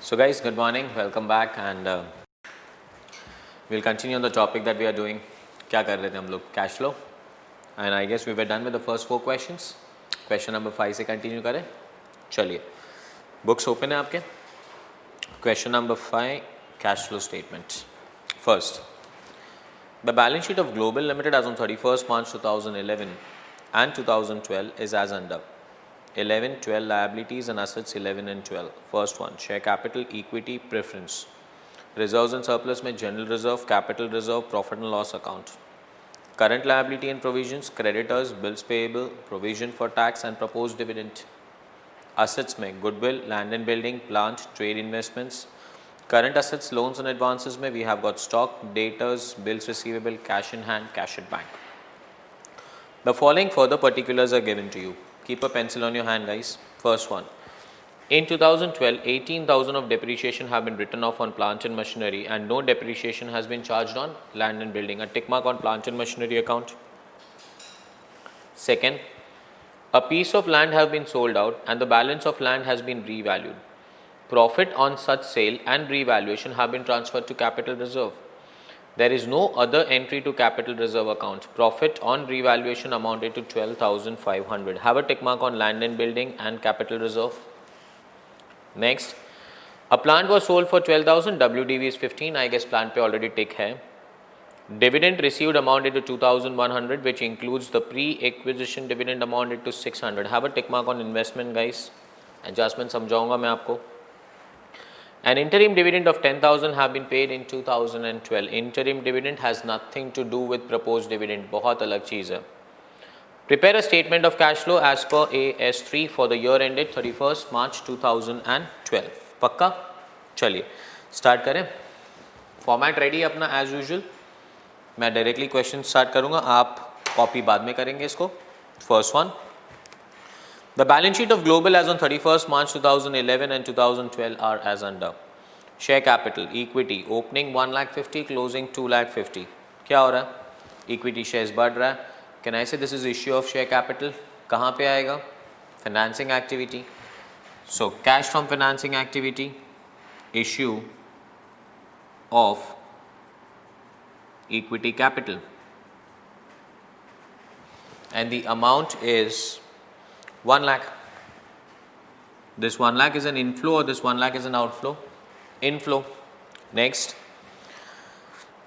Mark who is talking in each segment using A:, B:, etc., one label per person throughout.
A: So guys, good morning, welcome back and we'll continue on the topic that we are doing. क्या कर रहे थे हम लोग? Cash flow. And I guess we were done with the first 4 questions. Question number 5 से continue करें. चलिए, books open है आपके. Question number 5, cash flow statement. First, the balance sheet of Global Limited as on 31st March 2011 and 2012 is as under. 11, 12 liabilities and assets 11 and 12. First one, share capital, equity, preference. Reserves and surplus में general reserve, capital reserve, profit and loss account. Current liability and provisions, creditors, bills payable, provision for tax and proposed dividend. Assets में goodwill, land and building, plant, trade investments. Current assets, loans and advances में we have got stock, debtors, bills receivable, cash in hand, cash at bank. The following further particulars are given to you. Keep a pencil on your hand, guys. First one. In 2012, 18,000 of depreciation have been written off on plant and machinery and no depreciation has been charged on land and building. A tick mark on plant and machinery account. Second, a piece of land have been sold out and the balance of land has been revalued. Profit on such sale and revaluation have been transferred to capital reserve. There is no other entry to capital reserve account. Profit on revaluation amounted to 12,500. Have a tick mark on land and building and capital reserve. Next, a plant was sold for 12,000. WDV is 15. I guess plant pe already tick hai. Dividend received amounted to 2,100, which includes the pre-acquisition dividend amounted to 600. Have a tick mark on investment, guys. Adjustment समझाऊंगा मैं आपको. An interim dividend of 10,000 have been paid in 2012. Interim dividend has nothing to do with proposed dividend. बहुत अलग चीज़ है. Prepare a statement of cash flow as per AS3 for the year ended 31st March 2012. पक्का? चलिए start करें. Format ready अपना as usual. मैं directly question start करूँगा. आप copy बाद में करेंगे इसको. First one. The balance sheet of Global as on 31st March 2011 and 2012 are as under. Share capital, equity, opening 1,50,000, closing 2,50,000. क्या हो रहा है? Equity shares बढ़ रहा है. Can I say this is issue of share capital? कहाँ पे आएगा? Financing activity. So cash from financing activity, issue of equity capital, and the amount is 1 lakh. This 1 lakh is an inflow or this 1 lakh is an outflow? Inflow. Next,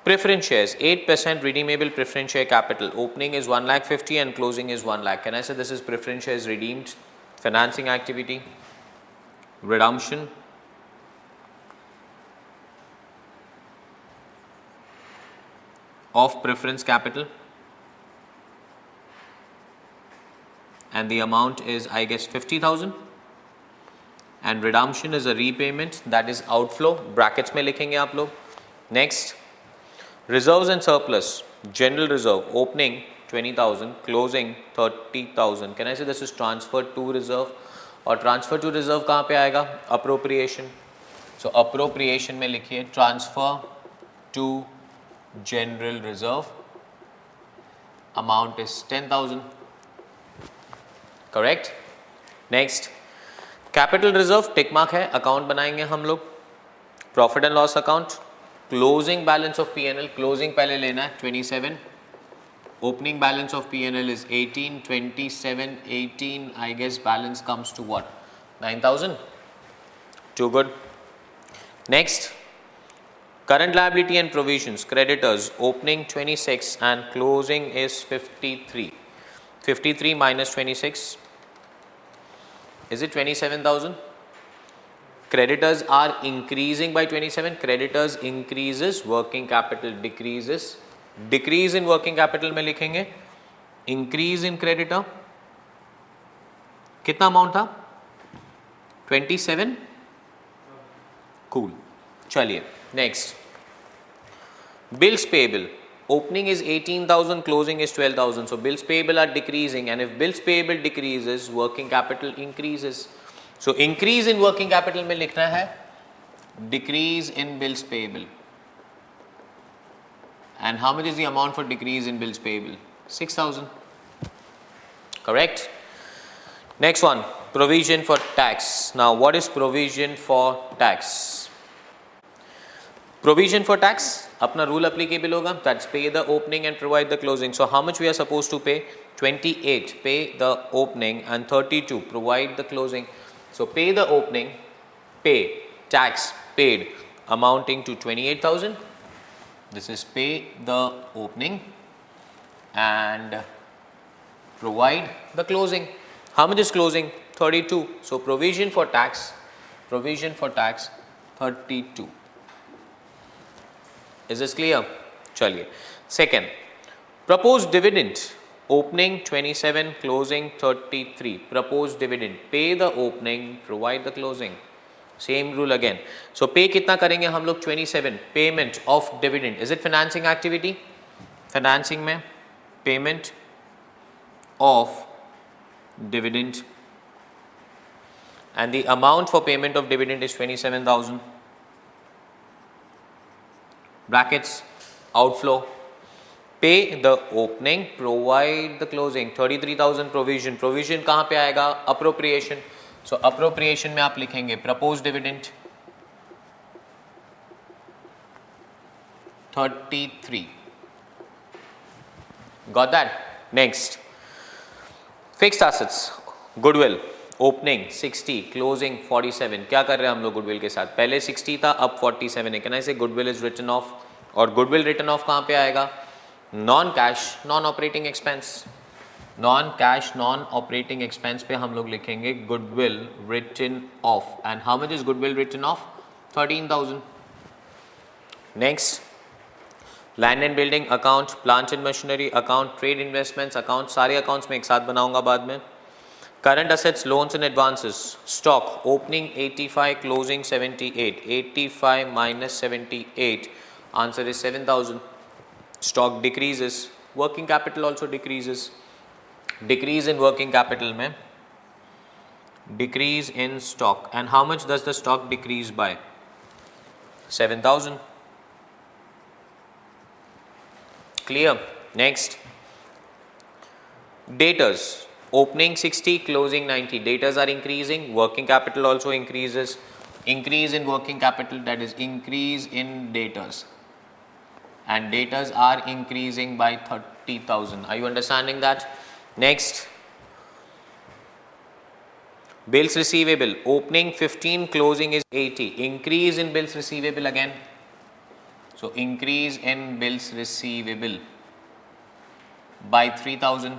A: preference shares, 8% redeemable preference share capital. Opening is 1,50,000 and closing is 1 lakh. Can I say this is preference shares redeemed? Financing activity, redemption, of preference capital, and the amount is I guess 50,000, and redemption is a repayment, that is outflow. Brackets में लिखेंगे आप लोग. Next, reserves and surplus, general reserve, opening 20,000, closing 30,000. Can I say this is transferred to reserve? और transfer to reserve कहाँ पे आएगा? Appropriation. So appropriation में लिखिए transfer to general reserve, amount is 10,000. Correct. Next, capital reserve tick mark है, account बनाएंगे हम लोग. Profit and loss account, closing balance of P&L, closing पहले लेना है 27, opening balance of P&L is 18, 27, 18, I guess balance comes to what? 9,000. Too good. Next, current liability and provisions, creditors, opening 26 and closing is 53. 53 minus 26, is it 27,000? Creditors are increasing by 27. Creditors increases, working capital decreases. Decrease in working capital में लिखेंगे increase in creditor. कितना amount था? 27. Cool. चलिए next, bills payable. Opening is 18,000, closing is 12,000. So bills payable are decreasing, and if bills payable decreases, working capital increases. So increase in working capital में लिखना है decrease in bills payable. And how much is the amount for decrease in bills payable? 6,000. Correct. Next one, provision for tax. Now what is provision for tax? Provision for tax, अपना rule applicable होगा, that's pay the opening and provide the closing. So how much we are supposed to pay? 28 pay the opening and 32 provide the closing. So pay the opening, pay tax paid amounting to 28,000. This is pay the opening and provide the closing. How much is closing? 32. So provision for tax 32. Is this clear? चलिए. Second, proposed dividend. Opening 27, closing 33. Proposed dividend. Pay the opening, provide the closing. Same rule again. So pay कितना करेंगे हम लोग? 27. Payment of dividend. Is it financing activity? Financing में payment of dividend, and the amount for payment of dividend is 27,000. Brackets, outflow. Pay the opening, provide the closing. 33,000 provision. Provision कहाँ पे आएगा? Appropriation. So appropriation में आप लिखेंगे proposed dividend 33. Got that? Next, fixed assets. Goodwill. Opening 60, closing 47. क्या कर रहे हैं हम लोग goodwill के साथ? पहले 60 था, अब 47 है. Can I say goodwill is written off? और goodwill written off कहाँ पे आएगा? Non cash, non operating expense. Non cash, non operating expense पे हम लोग लिखेंगे goodwill written off. And how much is goodwill written off? 13,000. Next, land and building account, plant and machinery account, trade investments account, सारे accounts में एक साथ बनाऊंगा बाद में. Current assets, loans and advances. Stock opening 85, closing 78. 85 minus 78, answer is 7,000. Stock decreases, working capital also decreases. Decrease in working capital में decrease in stock. And how much does the stock decrease by? 7,000. Clear? Next, debtors. Opening 60, closing 90. Debtors are increasing, working capital also increases. Increase in working capital, that is increase in debtors. And debtors are increasing by 30,000. Are you understanding that? Next, bills receivable. Opening 15, closing is 80. Increase in bills receivable again. So increase in bills receivable by 3,000.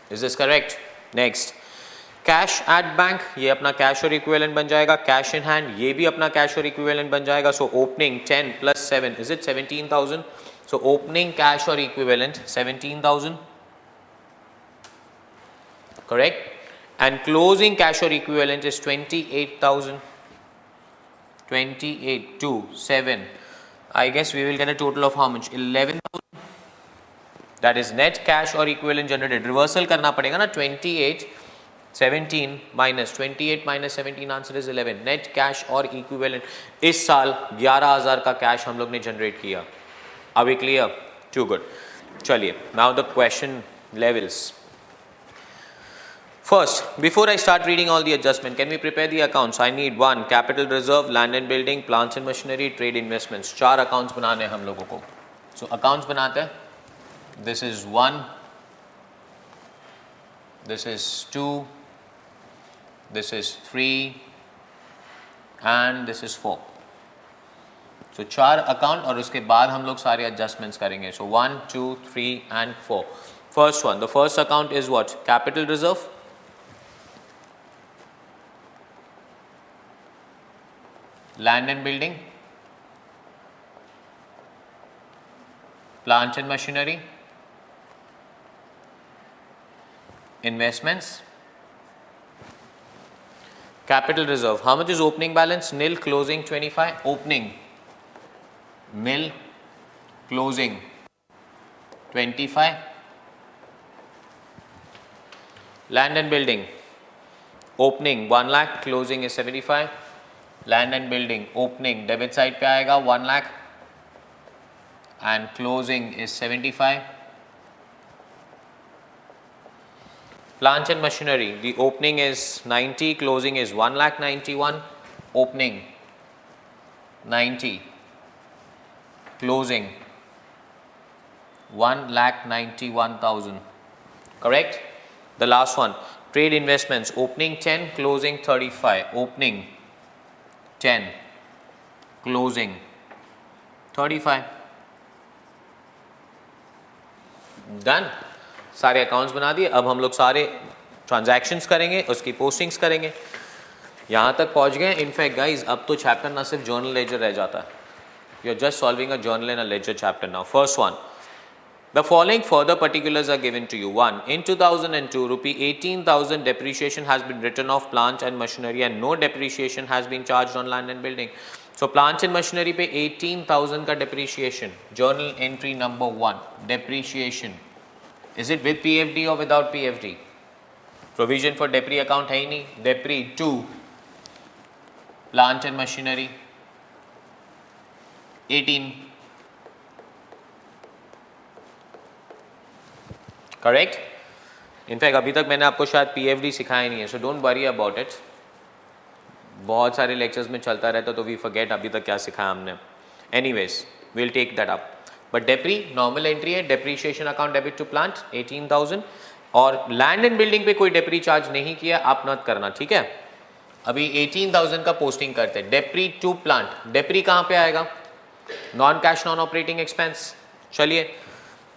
A: Is this correct? Next, cash at bank. ये अपना cash और equivalent बन जाएगा. Cash in hand, ये भी अपना cash और equivalent बन जाएगा. So opening 10 plus 7, is it 17,000? So opening cash or equivalent 17,000. Correct? And closing cash or equivalent is 28,000. 28 to 7. I guess we will get a total of how much? 11,000. That is net cash or equivalent generated. Reversal करना पड़ेगा ना. 28 17 minus 28 minus 17, answer is 11. Net cash और equivalent इस साल 11,000 का cash हम लोग ने जनरेट किया. Are we clear? Too good. चलिए, now the question levels. First, before I start reading all the adjustment, can we prepare the accounts? I need 1 capital reserve, land and building, plants and machinery, trade investments. 4 accounts बनाने हैं हम लोगों को. So accounts बनाते हैं. This is 1, this is 2, this is 3, and this is 4. So 4 account और उसके बाद हम लोग सारे adjustments करेंगे. So 1, 2, 3 and 4. First one, the first account is what? Capital reserve. Land and building, plant and machinery, investments, capital reserve. How much is opening balance? Nil, closing 25. Opening nil, closing 25. Land and building, opening 1 lakh, closing is 75. Land and building, opening debit side पे आएगा 1 lakh and closing is 75. Plant and machinery, the opening is 90, closing is 1,91,000, opening 90, closing 1,91,000, correct? The last one, trade investments, opening 10, closing 35, opening 10, closing 35, done. सारे accounts बना दिए। अब हम लोग सारे transactions करेंगे, उसकी पोस्टिंग्स करेंगे। यहाँ तक पहुँच गए। इनफैक्ट गाइज अब तो चैप्टर ना सिर्फ जर्नल लेजर रह जाता है, you are just solving a journal and a ledger chapter now. First one, the following further particulars are given to you. 1. In 2002, rupee 18,000 depreciation has been written off plant and machinery and no depreciation has been charged on land and building. So plant and machinery पे 18,000 का depreciation. Journal entry number 1, depreciation. Is it with PFD or without PFD? Provision for depre account है ही नहीं. Depre 2, plant and machinery 18. Correct. In fact अभी तक मैंने आपको शायद PFD सिखाया नहीं है, so don't worry about it. बहुत सारे लेक्चर्स में चलता रहता तो वी फॉरगेट अभी तक क्या सिखाया हमने। Anyways we will take that up. But depre normal entry है, depreciation account debit to plant 18,000 और लैंड एंड बिल्डिंग पे कोई डेप्री चार्ज नहीं किया, आप नोट करना, ठीक है। अभी 18,000 का पोस्टिंग करते हैं। डेप्री टू प्लांट, डेप्री कहाँ पे आएगा? Non cash non operating expense. चलिए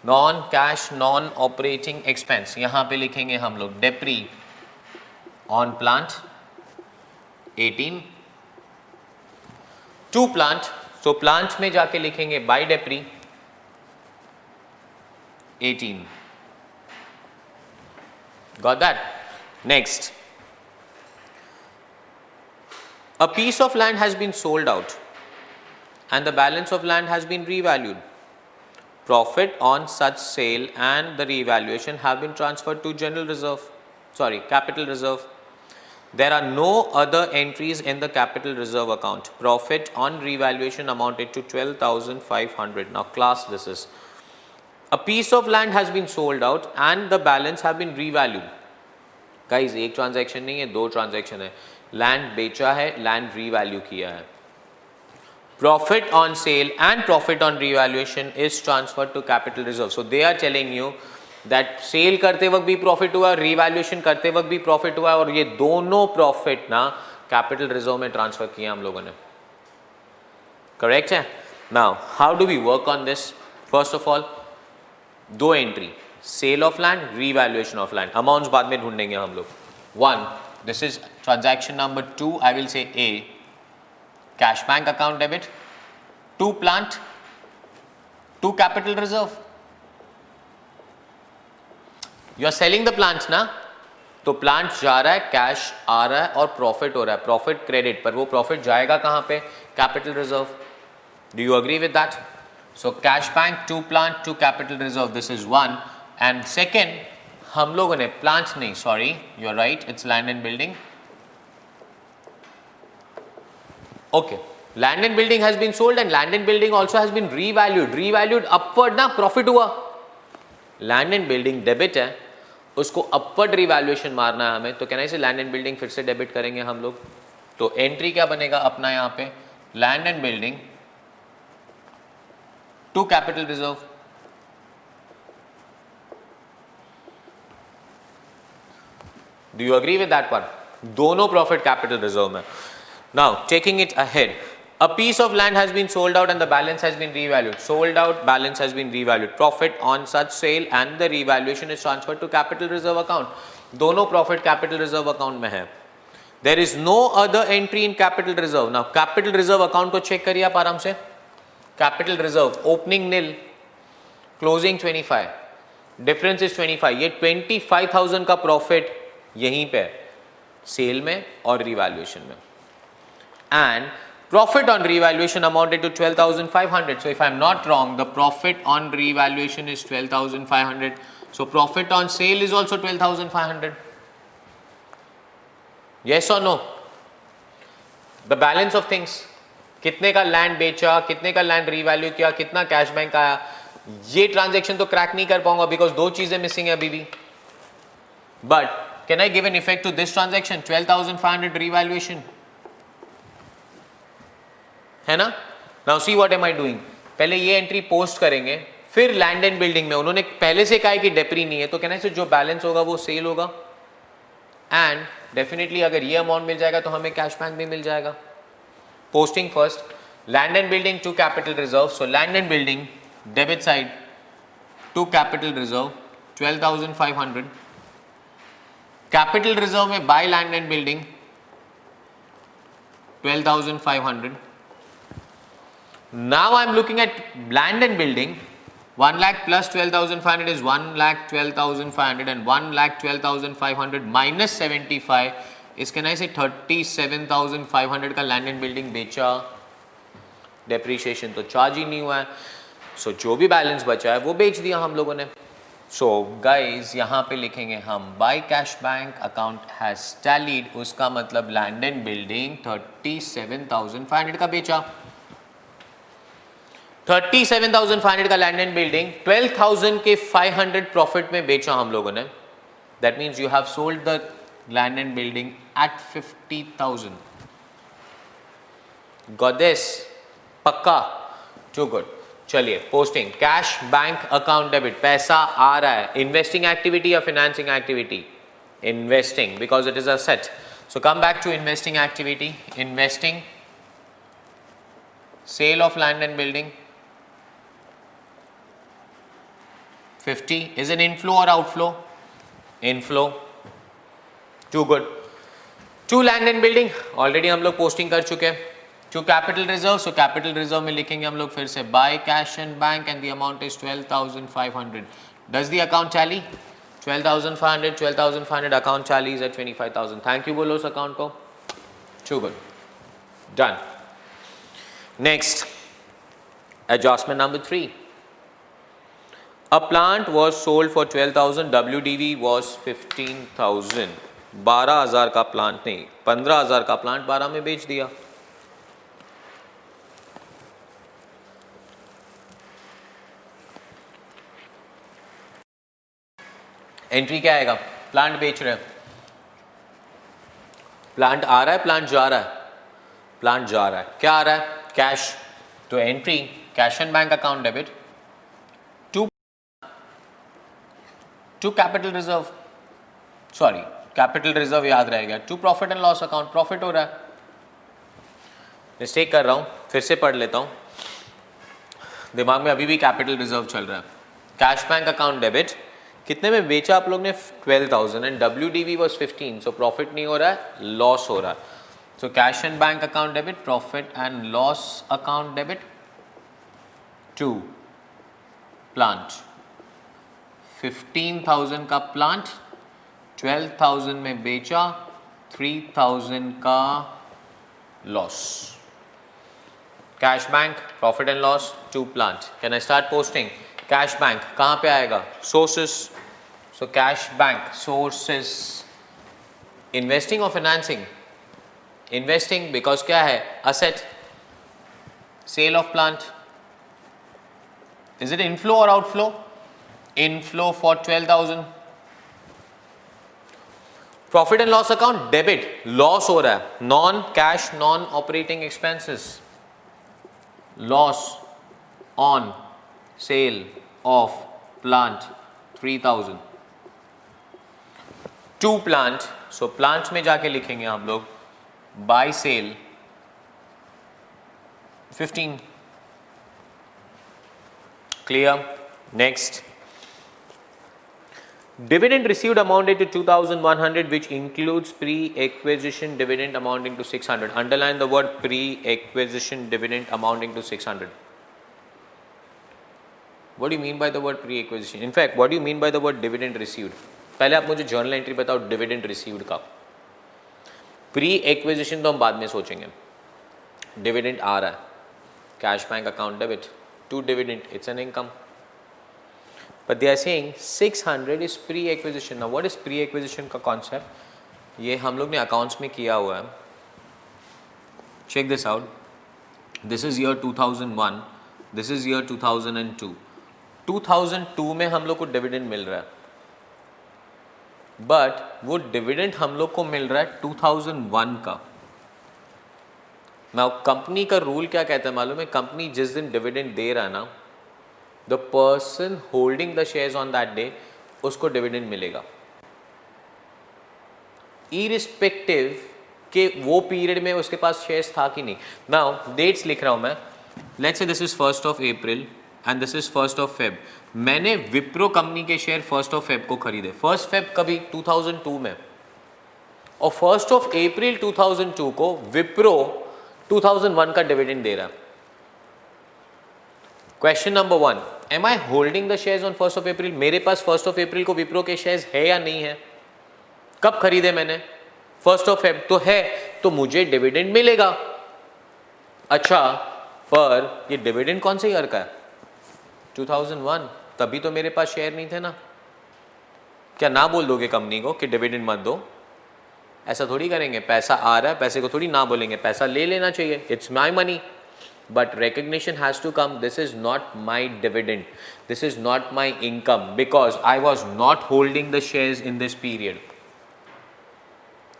A: non cash non operating expense यहां पे लिखेंगे हम लोग depre on plant 18 to plant, so plant में जाके लिखेंगे by depre 18। Got that? Next, a piece of land has been sold out and the balance of land has been revalued. Profit on such sale and the revaluation have been transferred to capital reserve. There are no other entries in the capital reserve account. Profit on revaluation amounted to 12,500. Now class, this is a piece of land has been sold out and the balance have been revalued. Guys, एक transaction नहीं है, दो transaction है। Land बेचा है, land revalue किया है। Profit on sale and profit on revaluation is transferred to capital reserve. So they are telling you that sale करते वक्त भी profit हुआ, revaluation करते वक्त भी profit हुआ और ये दोनों profit ना capital reserve में transfer किया हम लोगों ने। Correct है? Now how do we work on this? First of all, दो entry, sale of land, revaluation of land. Amounts बाद में ढूंढेंगे हम लोग। 1, this is transaction number 2, I will say A. Cash bank account debit to plant to capital reserve. You are selling the plants ना, तो plant जा रहा है, कैश आ रहा है और प्रॉफिट हो रहा है, प्रॉफिट क्रेडिट, पर वो प्रॉफिट जाएगा कहाँ पे? Capital reserve. Do you agree with that? So cash bank to plant to capital reserve, this is 1 and second हम लोगों ने प्लांट नहीं, sorry you are right, it's land and building. Okay, land and building has been sold and land and building also has been revalued upward ना, profit हुआ। land and building debit है, उसको upward revaluation मारना है हमें, तो कहना इसे land and building फिर से डेबिट करेंगे हम लोग। तो एंट्री क्या बनेगा अपना यहाँ पे? land and building to capital reserve। Do you agree with that one? दोनों प्रॉफिट कैपिटल रिजर्व में। Now taking it ahead, a piece of land has been sold out and the balance has been revalued. Sold out, balance has been revalued. Profit on such sale and the revaluation is transferred to capital reserve account. दोनों profit capital reserve account में है। There is no other entry in capital reserve. Now capital reserve account को check करिए आप आराम से। Capital reserve opening nil, closing 25, difference is 25. ये 25,000 का profit यहीं पे सेल में और revaluation में। And profit on revaluation amounted to 12,500. So if I am not wrong, the profit on revaluation is 12,500. So profit on sale is also 12,500. Yes or no? The balance of things. कितने का land बेचा, कितने का land revalue किया, कितना cash bank आया, ये transaction तो क्रैक नहीं कर पाऊंगा बिकॉज दो चीजें मिसिंग है अभी भी। But can I give an effect to this transaction? 12,500 revaluation, है ना? Now see what am I doing? पहले ये एंट्री पोस्ट करेंगे, फिर लैंड एंड बिल्डिंग में उन्होंने पहले से कहा है कि डेप्री नहीं है, तो कहना है जो बैलेंस होगा वो सेल होगा, एंड डेफिनेटली अगर ये अमाउंट मिल जाएगा तो हमें कैश बैंक भी मिल जाएगा. Posting first, land and building to capital reserve. So land and building debit side to capital reserve 12,500. Capital reserve में by land and building 12,500. Now I am looking at land and building. 1 lakh plus 12,500 is 1,12,500, and 1,12,500 minus 75 is, can I say, 37,500 का land and building बेचा. Depreciation तो charge ही नहीं हुआ है, सो जो भी balance बचा है वो बेच दिया हम लोगों ने. सो गाइज यहाँ पे लिखेंगे हम bye cash bank account has tallied, उसका मतलब लैंड एंड बिल्डिंग 37,500 का बेचा. 37,500 का लैंड एंड बिल्डिंग 12,000 के 500 प्रॉफिट में बेचा हम लोगों ने. That means you have sold the land and building at 50,000. Got this? पक्का? Too good. चलिए posting cash bank account debit, पैसा आ रहा है. इन्वेस्टिंग एक्टिविटी या financing activity? Investing, because it is asset. So come back to investing activity. Investing, sale of land and building 50. is an inflow or outflow? Inflow. Too good. To land and building already हम लोग posting कर चुके हैं. To capital reserve, so capital reserve में लिखेंगे हम लोग फिर से by cash and bank and the amount is 12,500. Does the account tally? 12,500, 12,500 account tally is at 25,000. Thank you बोलो उस अकाउंट को. Too good. Done. Next, adjustment number 3. A plant was sold for 12,000, WDV was 15,000. 12,000 का plant नहीं, 15,000 का plant 12 में बेच दिया. Entry क्या आएगा? प्लांट बेच रहे हैं, प्लांट आ रहा है, प्लांट जा रहा है. प्लांट जा रहा है, क्या आ रहा है? कैश. तो entry cash and bank account debit to capital reserve, sorry capital reserve याद रहेगा, to profit and loss account, profit हो रहा है. मिस्टेक कर रहा हूं, फिर से पढ़ लेता हूं, दिमाग में अभी भी कैपिटल रिजर्व चल रहा है. कैश बैंक अकाउंट डेबिट, कितने में बेचा आप लोग ने? 12,000 and WDV was 15, so profit नहीं हो रहा है, लॉस हो रहा है. So cash and bank account debit, profit and loss account debit to plant. 15,000 का प्लांट, 12,000 में बेचा, 3,000 का loss. Cash bank, profit and loss to plant. Can I start posting? Cash bank कहाँ पे आएगा? Sources. So cash bank sources. Investing और फाइनेंसिंग? Investing because क्या है? Asset. Cell of plant. Is it inflow or outflow? Inflow for 12,000. Profit and loss account debit, loss हो रहा है, non cash non operating expenses. Loss on sale of plant 3,000 to plant. So plant में जाके लिखेंगे हम लोग by sale 15. Clear? Next, dividend received amounted to 2,100, which includes pre-acquisition dividend amounting to 600. Underline the word pre-acquisition dividend amounting to 600. What do you mean by the word pre-acquisition? In fact, what do you mean by the word dividend received? पहले आप मुझे journal entry बताओ dividend received का. Pre-acquisition तो हम बाद में सोचेंगे. Dividend आ रहा है, cash bank account debit to dividend, it's an income. But they are saying 600 is pre-acquisition. Now what is pre-acquisition का concept? ये हम लोग ने accounts में किया हुआ है. Check this out. This is year 2001. This is year 2002. 2002 में हम लोग को dividend मिल रहा है. बट वो डिविडेंड हम लोग को मिल रहा है 2001 का। नाउ कंपनी का रूल क्या कहता है मालूम है? कंपनी जिस दिन डिविडेंड दे रहा है ना, the person holding the shares on that day, उसको डिविडेंड मिलेगा, इरिस्पेक्टिव कि वो पीरियड में उसके पास शेयर्स था कि नहीं। नाउ डेट्स लिख रहा हूं मैं, let's say this is 1st of April and this is 1st of Feb. मैंने विप्रो कंपनी के शेयर 1st ऑफ फेब को खरीदे। 1st फेब कभी 2002 में, और 1st ऑफ अप्रैल 2002 को विप्रो 2001 का डिविडेंड दे रहा है। Question number 1, am I holding the shares on 1st of April? मेरे पास 1st ऑफ अप्रैल को विप्रो के शेयर्स है या नहीं है? कब खरीदे मैंने? 1st ऑफ फेब तो है, तो मुझे डिविडेंड मिलेगा। अच्छा, पर ये डिविडेंड कौन से ईयर का है? 2001, तभी तो मेरे पास शेयर नहीं थे ना। क्या ना बोल दोगे कंपनी को कि डिविडेंड मत दो? ऐसा थोड़ी करेंगे, पैसा आ रहा है, पैसे को थोड़ी ना बोलेंगे, पैसा ले लेना चाहिए, it's my money, but recognition has to come. This is not my dividend, this is not my income, because I was not holding the shares in this period.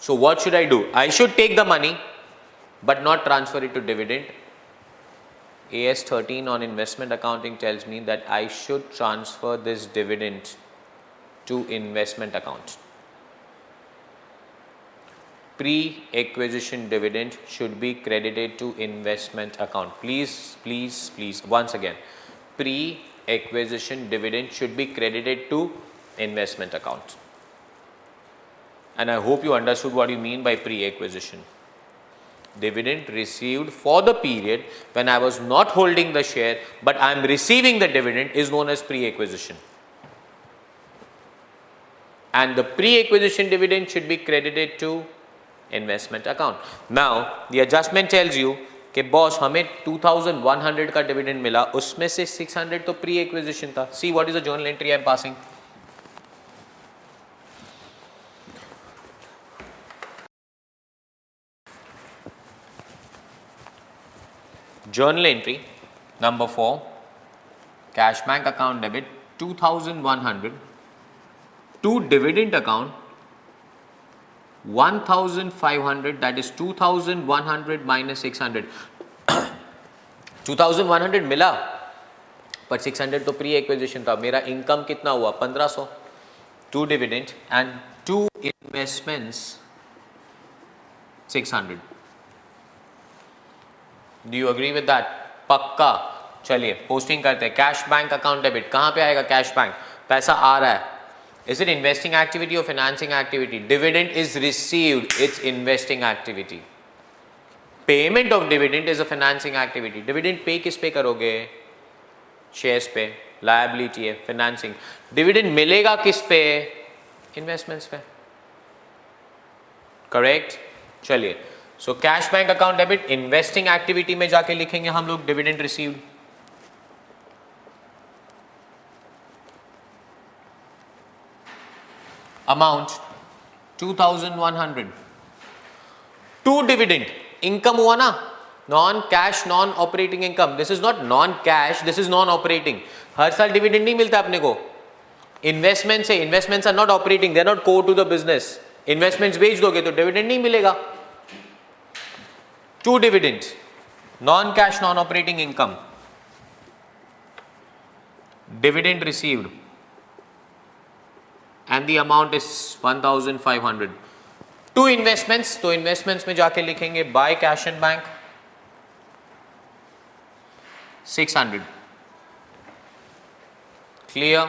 A: So what should I do? I should take the money but not transfer it to dividend. AS 13 on investment accounting tells me that I should transfer this dividend to investment account. Pre-acquisition dividend should be credited to investment account. Please, please, please, once again, pre-acquisition dividend should be credited to investment account. And I hope you understood what you mean by pre-acquisition. Dividend received for the period when I was not holding the share but I am receiving the dividend is known as pre-acquisition. And the pre-acquisition dividend should be credited to investment account. Now the adjustment tells you कि boss हमें 2100 का dividend मिला, उसमें से 600 तो pre acquisition था. See what is the journal entry I am passing. Journal entry number 4, cash bank account debit 2100 to dividend account 1500, that is 2100 minus 600. 2100 मिला पर 600 तो प्री एक्विजिशन था. मेरा इनकम कितना हुआ? 1500. To dividend and to investments 600. Do you agree with that? पक्का. चलिए posting करते हैं. कैश बैंक अकाउंट डेबिट कहाँ पे आएगा? Cash bank. पैसा आ रहा है. Is it investing activity or financing activity? Dividend is received, it's investing activity. Payment of dividend is a financing activity. Dividend pay किस पे करोगे? Shares पे. Liability है, financing. Dividend मिलेगा किस पे? Investments पे. Correct? चलिए. So cash bank account debit investing activity में जाके लिखेंगे हम लोग dividend received. Amount 2100. To dividend. Income हुआ ना, non cash non operating income. This is not non cash, this is non operating. हर साल डिविडेंड नहीं मिलता अपने को. इन्वेस्टमेंट से, investments are not operating, they are not core to the business. Investments बेच दोगे तो डिविडेंड नहीं मिलेगा. To dividend, non cash non operating income, dividend received and the amount is 1500. To investments, तो इन्वेस्टमेंट्स में जाके लिखेंगे by cash and bank 600. Clear?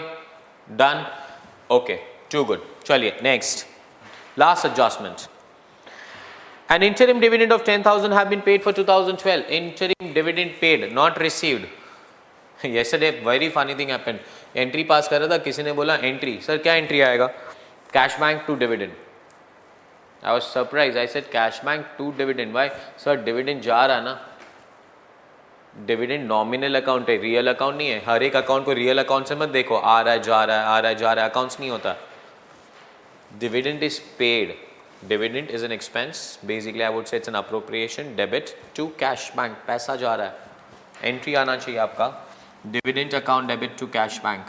A: Done? Okay, too good. चलिए next, last adjustment. An interim dividend of 10,000 have been paid for 2012. Interim dividend paid, not received. Yesterday very funny thing happened. Entry pass कर रहा था, किसी ने बोला entry. Sir क्या entry आएगा? Cash bank to dividend. I was surprise. I said cash bank to dividend. Why? Sir dividend जा रहा ना. डिविडेंड नॉमिनल अकाउंट है, रियल अकाउंट नहीं है. हर एक अकाउंट को रियल अकाउंट से मत देखो. आ रहा है जा रहा है, आ रहा है जा रहा है, अकाउंट्स नहीं होता. Dividend is paid. Dividend is an expense. Basically I would say it's an appropriation. Debit to cash bank, पैसा जा रहा है. एंट्री आना चाहिए आपका dividend account debit to cash bank.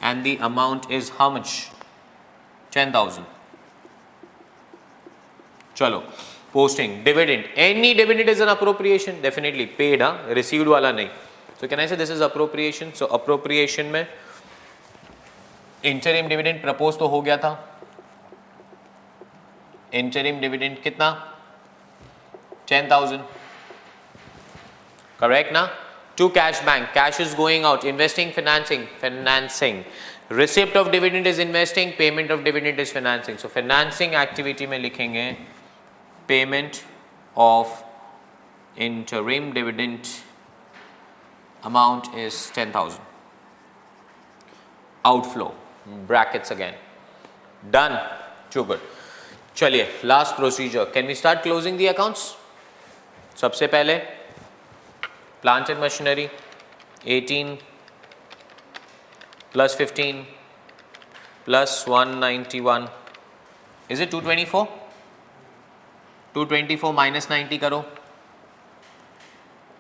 A: and the amount is how much? 10,000. चलो, posting dividend. Any dividend is an appropriation, definitely paid, हाँ, received वाला नहीं. So can I say this is appropriation? So appropriation में interim dividend propose तो हो गया था. Interim dividend कितना? 10,000. Correct ना? To cash bank, cash is going out. Investing, financing. Receipt of dividend is investing, payment of dividend is financing. So financing activity में लिखेंगे payment of interim dividend amount is 10,000. Outflow, brackets again. Done. Too good. चलिए, last procedure. Can we start closing the accounts? सबसे पहले plant and machinery 18 plus 15 plus 191. Is it 224? 224 minus 90 करो,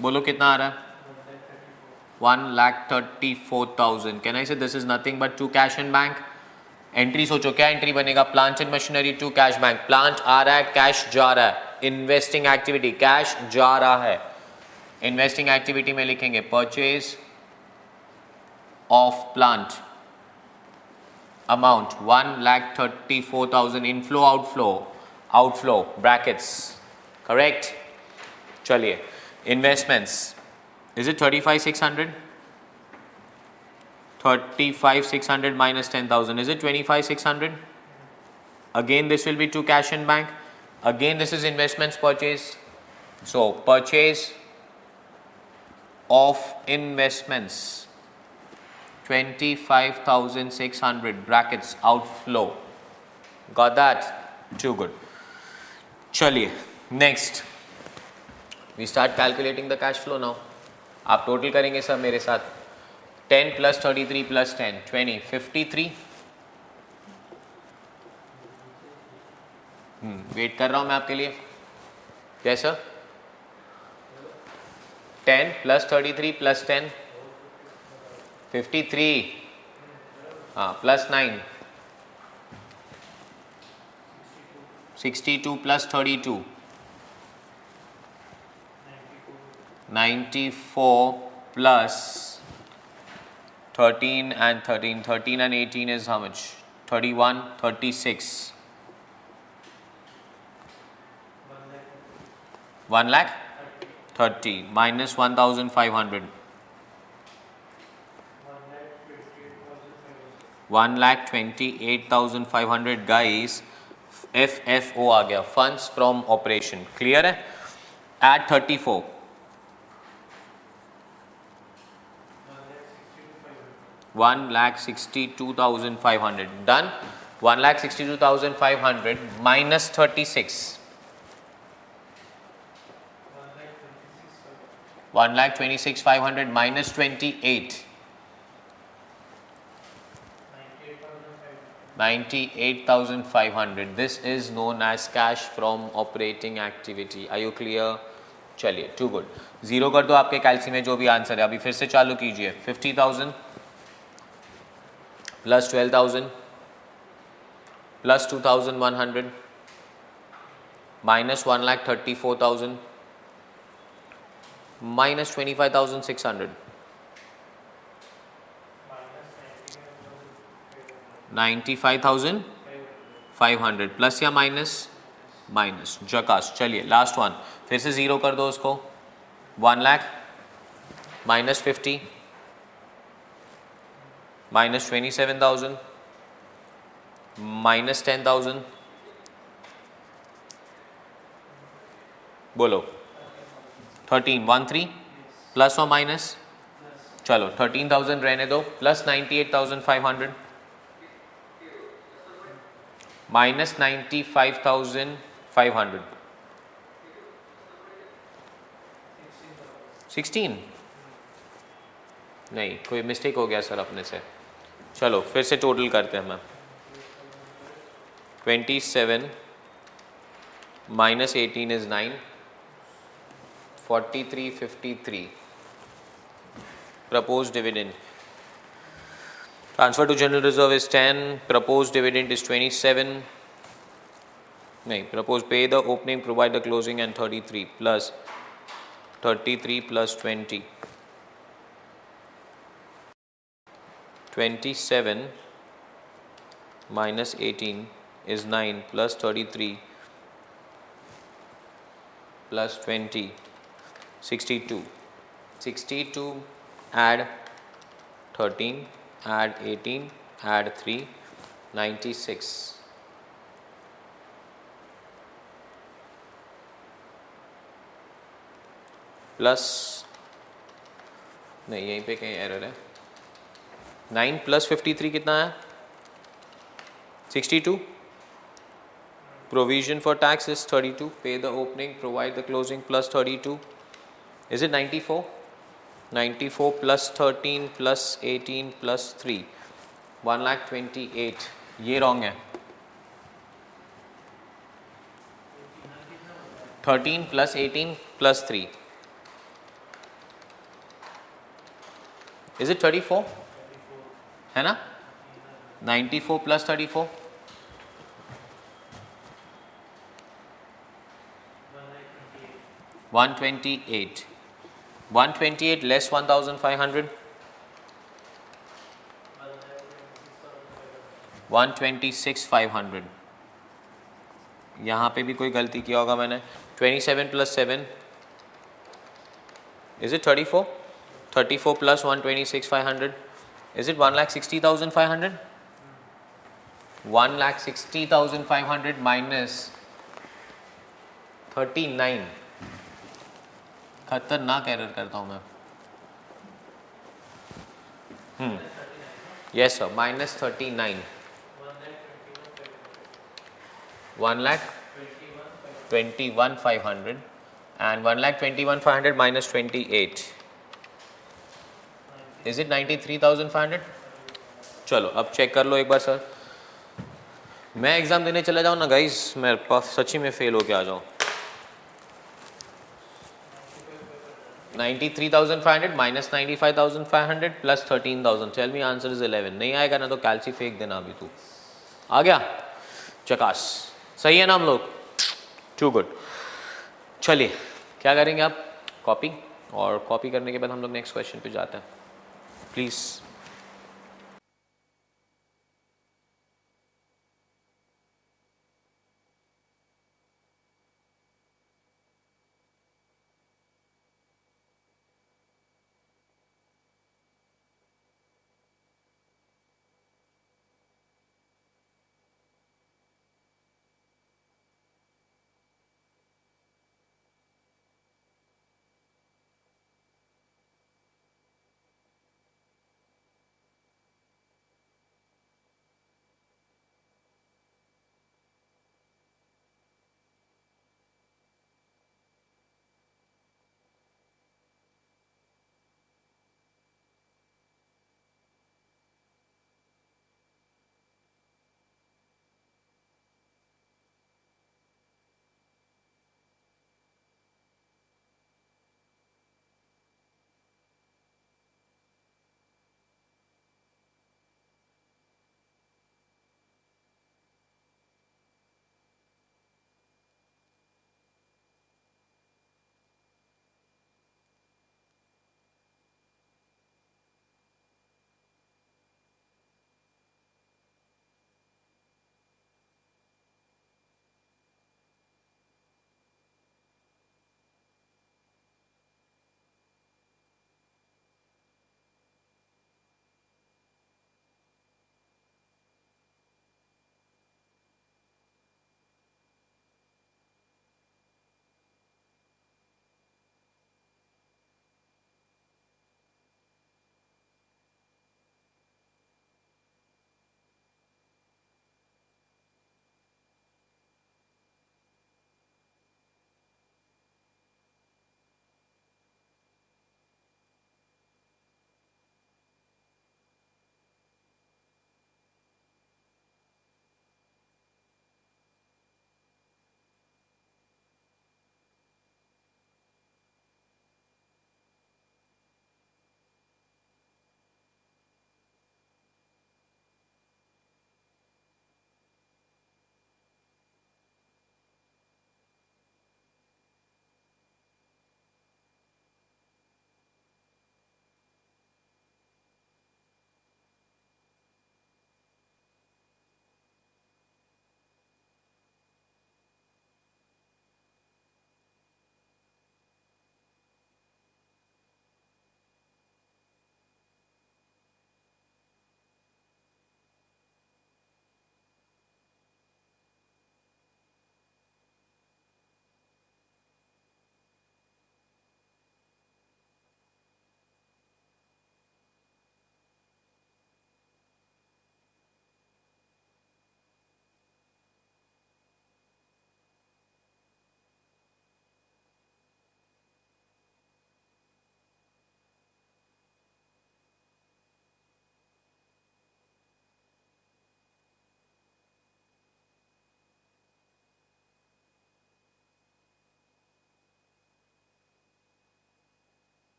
A: बोलो कितना आ रहा है? 1,34,000. Can I say this is nothing but to cash and bank? Entry सोचो, क्या एंट्री बनेगा? Plant and machinery to cash bank. Plant आ रहा है, कैश जा रहा है. इन्वेस्टिंग एक्टिविटी, कैश जा रहा है. इन्वेस्टिंग एक्टिविटी में लिखेंगे purchase of plant amount 1,34,000. Inflow outflow brackets. Correct. चलिए, investments is it 35,600? 35,600 minus 10,000. Is it 25,600? Again this will be to cash and bank. Again this is investments purchase. So purchase of investments 25,600 brackets outflow. Got that? Too good. चलिए next we start calculating the cash flow now. आप total करेंगे sir मेरे साथ. 10 plus 33 plus 10, 20, 53. Wait कर रहा हूं मैं आपके लिए. कैसा? 10 plus 33 plus 10, 53. हाँ, plus 9, 62 plus 32, 94 plus 13 and 13. 13 and 18 is how much? 31, 36. 1,30,000 minus 1,500. 1,28,500 guys. FFO आ गया, funds from operation. Clear है? Add 34. 1,62,500. Done. 1,62,500 minus 36. 1,26,500 minus 28. 98,500. This is known as cash from operating activity. Are you clear? चलिए, too good. Zero कर दो आपके कैलसी में जो भी answer है. अभी फिर से चालू कीजिए. 50,000 plus 12,000 plus 2,100 minus 1,34,000 minus 25,600. 95,500 plus या माइनस? माइनस. जकास. चलिए लास्ट वन, फिर से जीरो कर दो उसको. 1 लाख माइनस 50 minus 27,000 minus 10,000. बोलो 13 प्लस और माइनस. चलो 13,000 रहने दो. Plus 98,500 minus 95,500. 16 नहीं, कोई मिस्टेक हो गया सर अपने से. चलो फिर से टोटल करते हैं हम. 27 minus 18 is 9. 43,53. Proposed dividend Transfer to general reserve is 10. Proposed dividend is 27. नहीं, proposed pay the opening, provide the closing and 33 plus 20. 27 minus 18 is 9 plus 33 plus 20, 62. 62 add 13, add 18, add 3, 96. Plus नहीं, यहीं पे कहीं एरर है. 9 plus 53 कितना है? 62. Provision for tax is 32. Pay the opening, provide the closing plus 32. Is it 94? 94 plus 13 plus 18 plus 3. 1,28,000. ये wrong है. 13 plus 18 plus 3. Is it 34? है ना? 94 plus 34. 128. 128 less 1,500. 126,500. यहाँ पे भी कोई गलती किया होगा मैंने. 27 plus 7. Is it 34? 34 plus 126,500. Is it 1,60,500? 1,60,500 minus 39. खतरनाक एरर करता हूँ मैं. Yes sir, minus 39. 1,21,500 and 1,21,500 minus 28. Is it 93,500? चलो अब चेक कर लो एक बार सर. मैं एग्ज़ाम देने चला जाऊँ ना गाइस, मैं सच्ची में फेल हो के आ जाऊँ. 93,500 minus 95,500 plus 13,000. Tell me answer is 11. नहीं आएगा ना तो कैल्सी फेंक देना अभी तू. आ गया? चकास. सही है ना हम लोग? Too good. चलिए क्या करेंगे आप? कॉपी. और कॉपी करने के बाद हम लोग नेक्स्ट क्वेश्चन पे जाते हैं. प्लीज़.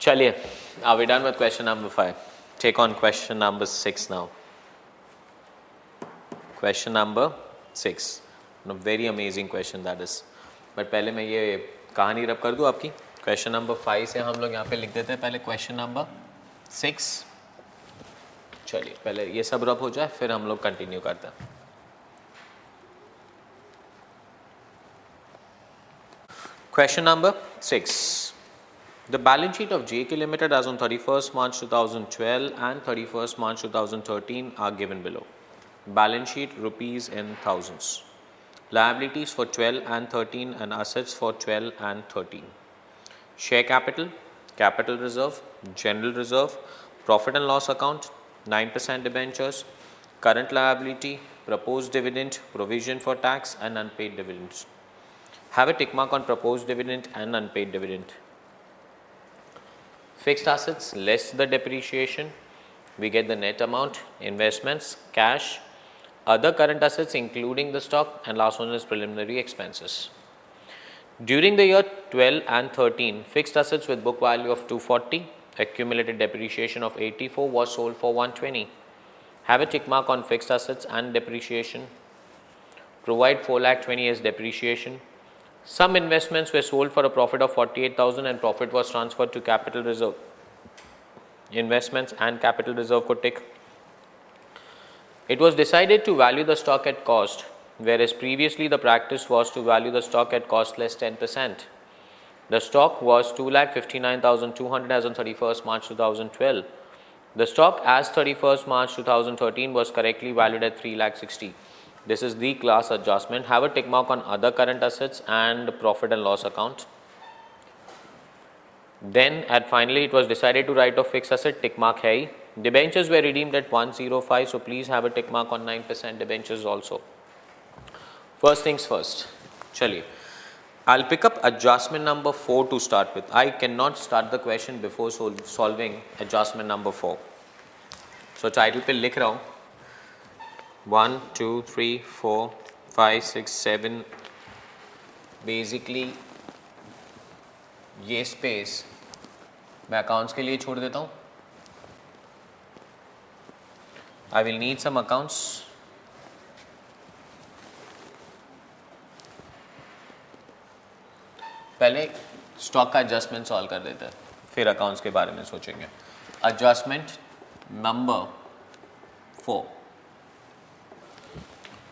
A: चलिए, are we done with question number 5? Take on question number 6 now. Question number 6. A very amazing question that is. But पहले मैं ये कहानी रब कर दूँ आपकी. Question number 5 से हम लोग यहाँ पे लिख देते हैं पहले question number 6. चलिए पहले ये सब रब हो जाए फिर हम लोग कंटिन्यू करते हैं. Question number 6. The balance sheet of JK Limited as on 31st March 2012 and 31st March 2013 are given below. Balance sheet rupees in thousands. Liabilities for 12 and 13 and assets for 12 and 13. Share capital, capital reserve, general reserve, profit and loss account, 9% debentures, current liability, proposed dividend, provision for tax and unpaid dividends. Have a tick mark on proposed dividend and unpaid dividend. Fixed assets less the depreciation, we get the net amount, investments, cash, other current assets including the stock, and last one is preliminary expenses. During the year 12 and 13, fixed assets with book value of 240, accumulated depreciation of 84 was sold for 120. Have a tick mark on fixed assets and depreciation. Provide 4,20,000 as depreciation. Some investments were sold for a profit of 48,000 and profit was transferred to capital reserve. Investments and capital reserve could tick. It was decided to value the stock at cost, whereas previously the practice was to value the stock at cost less 10%. The stock was 2,59,200 as on 31st March 2012. The stock as 31st March 2013 was correctly valued at 3,60,000. This is the class adjustment. Have a tick mark on other current assets and profit and loss account. Then at finally it was decided to write off fixed asset, tick mark hai. Debentures were redeemed at 105, so please have a tick mark on 9% debentures also. First things first. Chaliye. I'll pick up adjustment number 4 to start with. I cannot start the question before solving adjustment number 4. So title पे लिख रहा हूँ 1, 2, 3, 4, 5, 6, 7. Basically ये space मैं accounts के लिए छोड़ देता हूँ. I will need some accounts. पहले स्टॉक का एडजस्टमेंट सॉल्व कर देते हैं फिर अकाउंट्स के बारे में सोचेंगे. Adjustment number 4.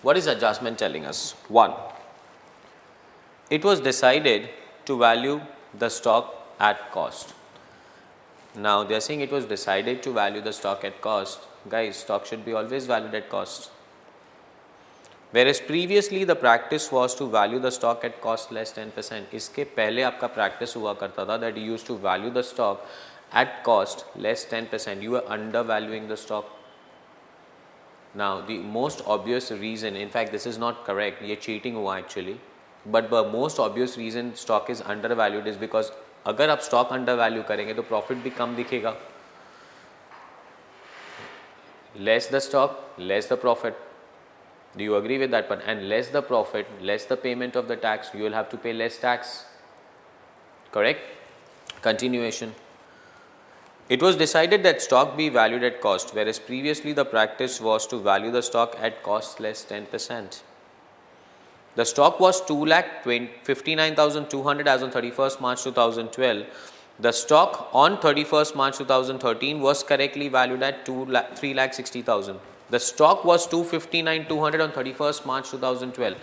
A: What is adjustment telling us? 1. It was decided to value the stock at cost. Now they are saying it was decided to value the stock at cost. Guys, stock should be always valued at cost. Whereas previously the practice was to value the stock at cost less 10%. इसके पहले आपका practice हुआ करता था that you used to value the stock at cost less 10%. You were undervaluing the stock. Now the most obvious reason, in fact this is not correct, ये cheating हुआ actually, but the most obvious reason stock is undervalued is because अगर आप stock undervalue करेंगे तो profit भी कम दिखेगा. Less the stock, less the profit. Do you agree with that one? And less the profit, less the payment of the tax, you will have to pay less tax. Correct? Continuation. It was decided that stock be valued at cost, whereas previously the practice was to value the stock at cost less 10%. The stock was 2,59,200 as on 31st March 2012. The stock on 31st March 2013 was correctly valued at 3,60,000. The stock was 259,200 on 31st March 2012.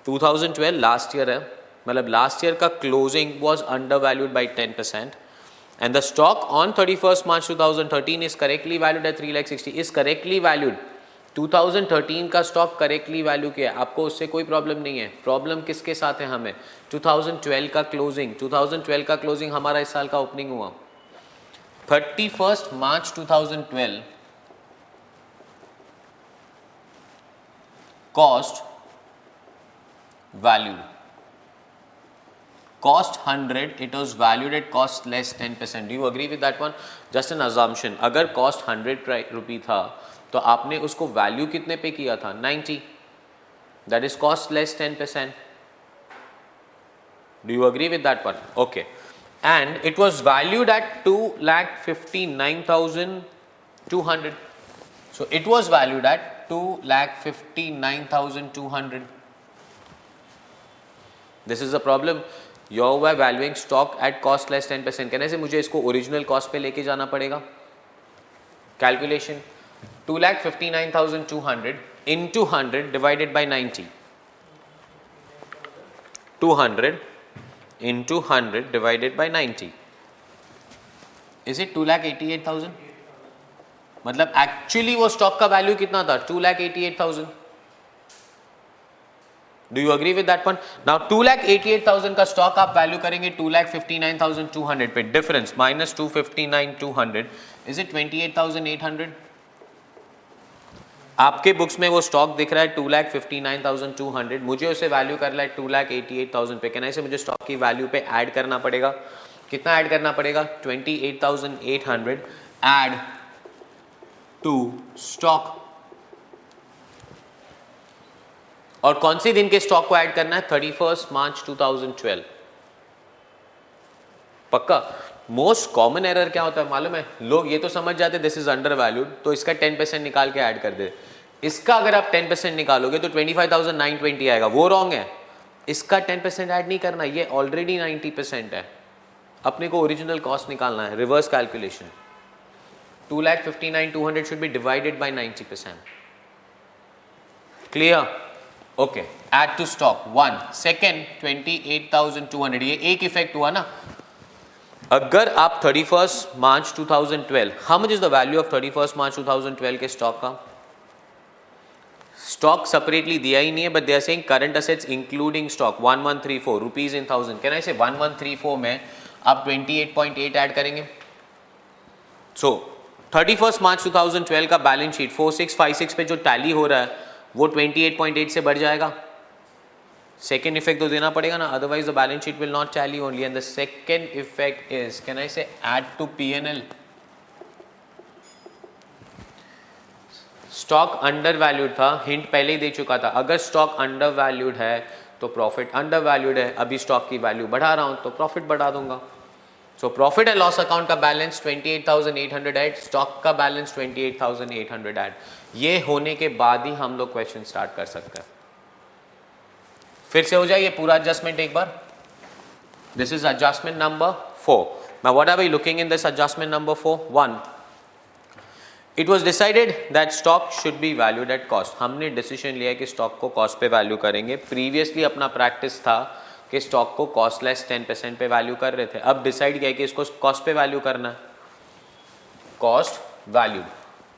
A: 2012 last year है, मतलब last year का closing was undervalued by 10%. And the stock on 31st March 2013 is correctly valued at 3,60,000. is correctly valued. 2013 का stock correctly value किया है, आपको उससे कोई problem नहीं है. Problem किसके साथ है हमें? 2012 का closing. 2012 का closing हमारा इस साल का opening हुआ 31st March 2012. Cost valued. Cost 100, it was valued at cost less 10%. Do you agree with that one? Just an assumption. अगर cost 100 रुपये था तो आपने उसको value कितने पे किया था? 90. That is cost less 10%. Do you agree with that one? Okay. and it was valued at 2,59,200. So it was valued at 2,59,200. This is a problem. You were valuing stock at cost less 10%. कहने से मुझे इसको original cost पे लेके जाना पड़ेगा. Calculation 2,59,200 into 100 divided by 90. 200 into 100 divided by 90. Is it 2,88,000? मतलब actually वो स्टॉक का वैल्यू कितना था? 2,88,000. Do you agree with that one? Now 2,88,000 का स्टॉक आप वैल्यू करेंगे 2,59,200 पे. Difference minus 259,200 is it 28,800. आपके बुक्स में वो स्टॉक दिख रहा है 2,59,200. मुझे उसे वैल्यू करना है 2,88,000 पे. कहना है मुझे स्टॉक की वैल्यू पे ऐड करना पड़ेगा. कितना ऐड करना पड़ेगा? 28,800 ऐड टू स्टॉक. और कौन सी दिन के स्टॉक को ऐड करना है? 31 मार्च 2012. पक्का. मोस्ट कॉमन एरर क्या होता है मालूम है? लोग ये तो समझ जाते दिस इज अंडर वैल्यूड, तो इसका 10% निकाल के ऐड कर दे. इसका अगर आप 10% निकालोगे तो 25,920 आएगा. वो रॉन्ग है. इसका 10% ऐड नहीं करना, ये ऑलरेडी 90% है. अपने को ओरिजिनल कॉस्ट निकालना है. Reverse calculation. 2,59,200 should be divided by 90%. Clear? Okay. Add to stock 1. Second 28,200. ये एक इफेक्ट हुआ ना. अगर आप 31 March 2012, how much is the value of 31 March 2012 के स्टॉक का? स्टॉक सेपरेटली दिया ही नहीं है, but they are saying current assets including stock 1134 rupees in 1000. Can I say 1134 में आप 28.8 ऐड करेंगे. सो 31 मार्च 2012 का बैलेंस शीट 4656 पे जो टैली हो रहा है वो 28.8 से बढ़ जाएगा. सेकेंड इफेक्ट तो देना पड़ेगा ना, otherwise the balance sheet will not tally only. And the second effect is, can I say add to P&L. Stock under valued था, हिंट पहले ही दे चुका था. अगर स्टॉक अंडर वैल्यूड है तो प्रॉफिट अंडर वैल्यूड है. अभी स्टॉक की वैल्यू बढ़ा रहा हूं तो प्रॉफिट बढ़ा दूंगा. So profit and loss account का बैलेंस 28,800 ऐड, स्टॉक का बैलेंस 28,800 ऐड. ये होने के बाद ही हम लोग क्वेश्चन स्टार्ट कर सकते हैं. फिर से हो जाए ये पूरा एडजस्टमेंट एक बार. This is adjustment number 4. Now what are we looking in this adjustment number 4? 1. It was decided that stock should be valued at cost. हमने डिसीजन लिया कि स्टॉक को कॉस्ट पे वैल्यू करेंगे. प्रीवियसली अपना प्रैक्टिस था कि स्टॉक को कॉस्ट लेस 10% पे वैल्यू कर रहे थे. अब डिसाइड किया कि इसको कॉस्ट पे वैल्यू करना है. Cost valued,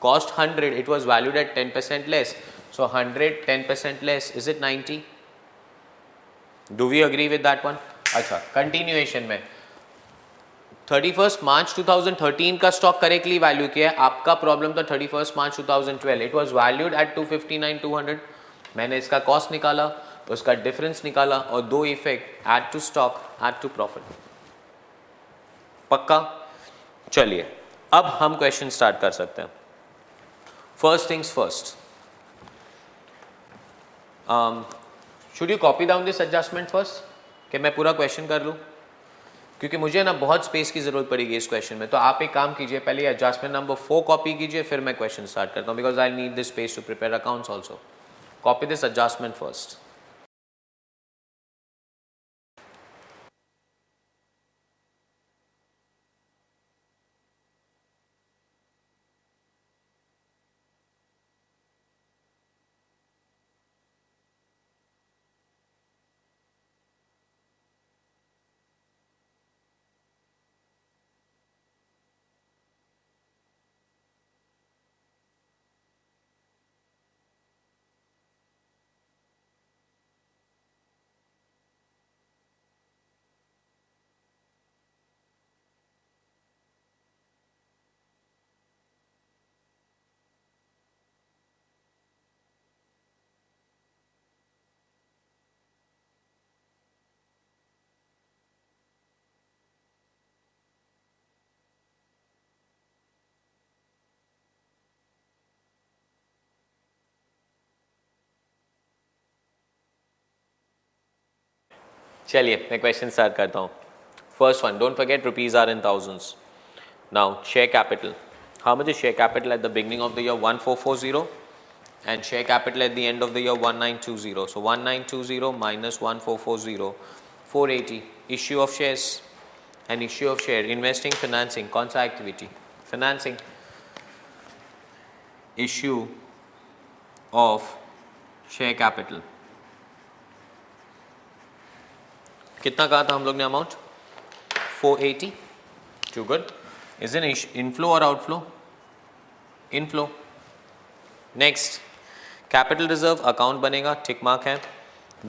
A: cost 100, it was valued at 10% less. So 100 10% less, is it 90? Do we agree with that one? अच्छा, कंटिन्यूएशन में 31 मार्च 2013 का स्टॉक करेक्टली वैल्यू किया है. आपका प्रॉब्लम था 31 March 2012. It was valued at 259,200. मैंने इसका कॉस्ट निकाला, उसका डिफरेंस निकाला और दो effect, add to stock, add to profit. पक्का? चलिए अब हम क्वेश्चन स्टार्ट कर सकते हैं. First things first, should you copy down this adjustment first, कि मैं पूरा क्वेश्चन कर लूँ? क्योंकि मुझे ना बहुत स्पेस की जरूरत पड़ेगी इस क्वेश्चन में. तो आप एक काम कीजिए, पहले एडजस्टमेंट नंबर 4 कॉपी कीजिए, फिर मैं क्वेश्चन स्टार्ट करता हूँ. Because I need this space to prepare accounts also. Copy this adjustment first. चलिए मैं क्वेश्चन स्टार्ट करता हूँ. First one, don't forget rupees are in thousands. Now, share capital. How much is share capital at the beginning of the year? 1440, and share capital at the end of the year 1920. So 1920 minus 1440, 480. Issue of shares. An issue of share. Investing, financing. कौन सा activity? Financing. Issue of share capital. कितना कहा था हम लोग ने amount? 480. Too good. Is it inflow or outflow? Inflow. Next, capital reserve account बनेगा, tick mark है.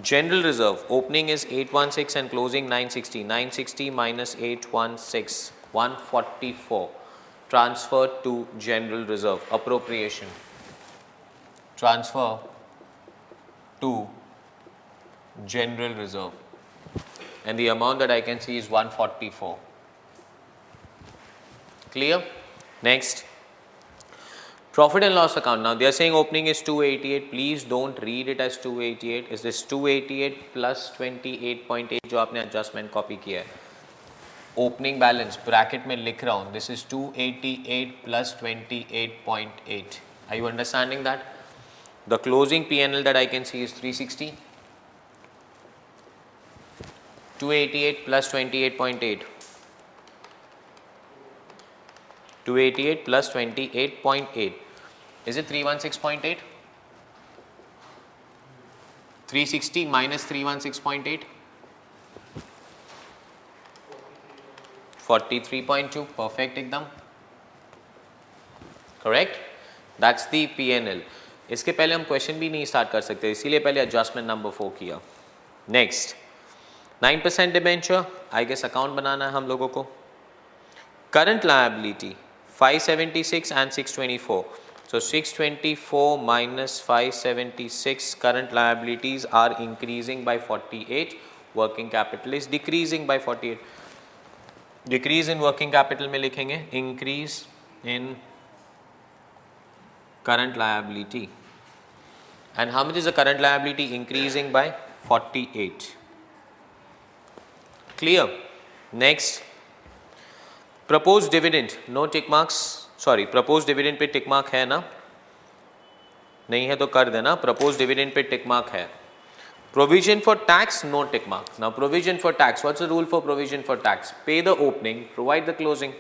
A: General reserve opening is 816 and closing 960. 960 minus 816, 144. Transfer to general reserve. Appropriation. Transfer to general reserve. And the amount that I can see is 144. Clear? Next. Profit and loss account. Now they are saying opening is 288. Please don't read it as 288. Is this 288 plus 28.8 जो आपने adjustment copy किया है? Opening balance bracket में लिख रहा हूँ. This is 288 plus 28.8. Are you understanding that? The closing P&L that I can see is 360. 288 plus 28.8. 288 plus 28.8. Is it 316.8? 360 minus 316.8? 43.2. Perfect एकदम. Correct? That's the P&L. इसके पहले हम क्वेश्चन भी नहीं स्टार्ट कर सकते, इसीलिए पहले एडजस्टमेंट नंबर 4 किया. Next, 9% debenture. I guess account बनाना है हम लोगों को. Current liability 576 and 624. So 624 minus 576, current liabilities are increasing by 48. Working capital is decreasing by 48. Decrease in working capital में लिखेंगे increase in current liability. And how much is the current liability increasing by 48? Clear? Next. Proposed dividend, no tick marks. Sorry, proposed dividend पे tick mark है ना? नहीं है तो कर देना. Proposed dividend पे tick mark है. Provision for tax, no tick mark. Now provision for tax, what's the rule for provision for tax? Pay the opening, provide the closing.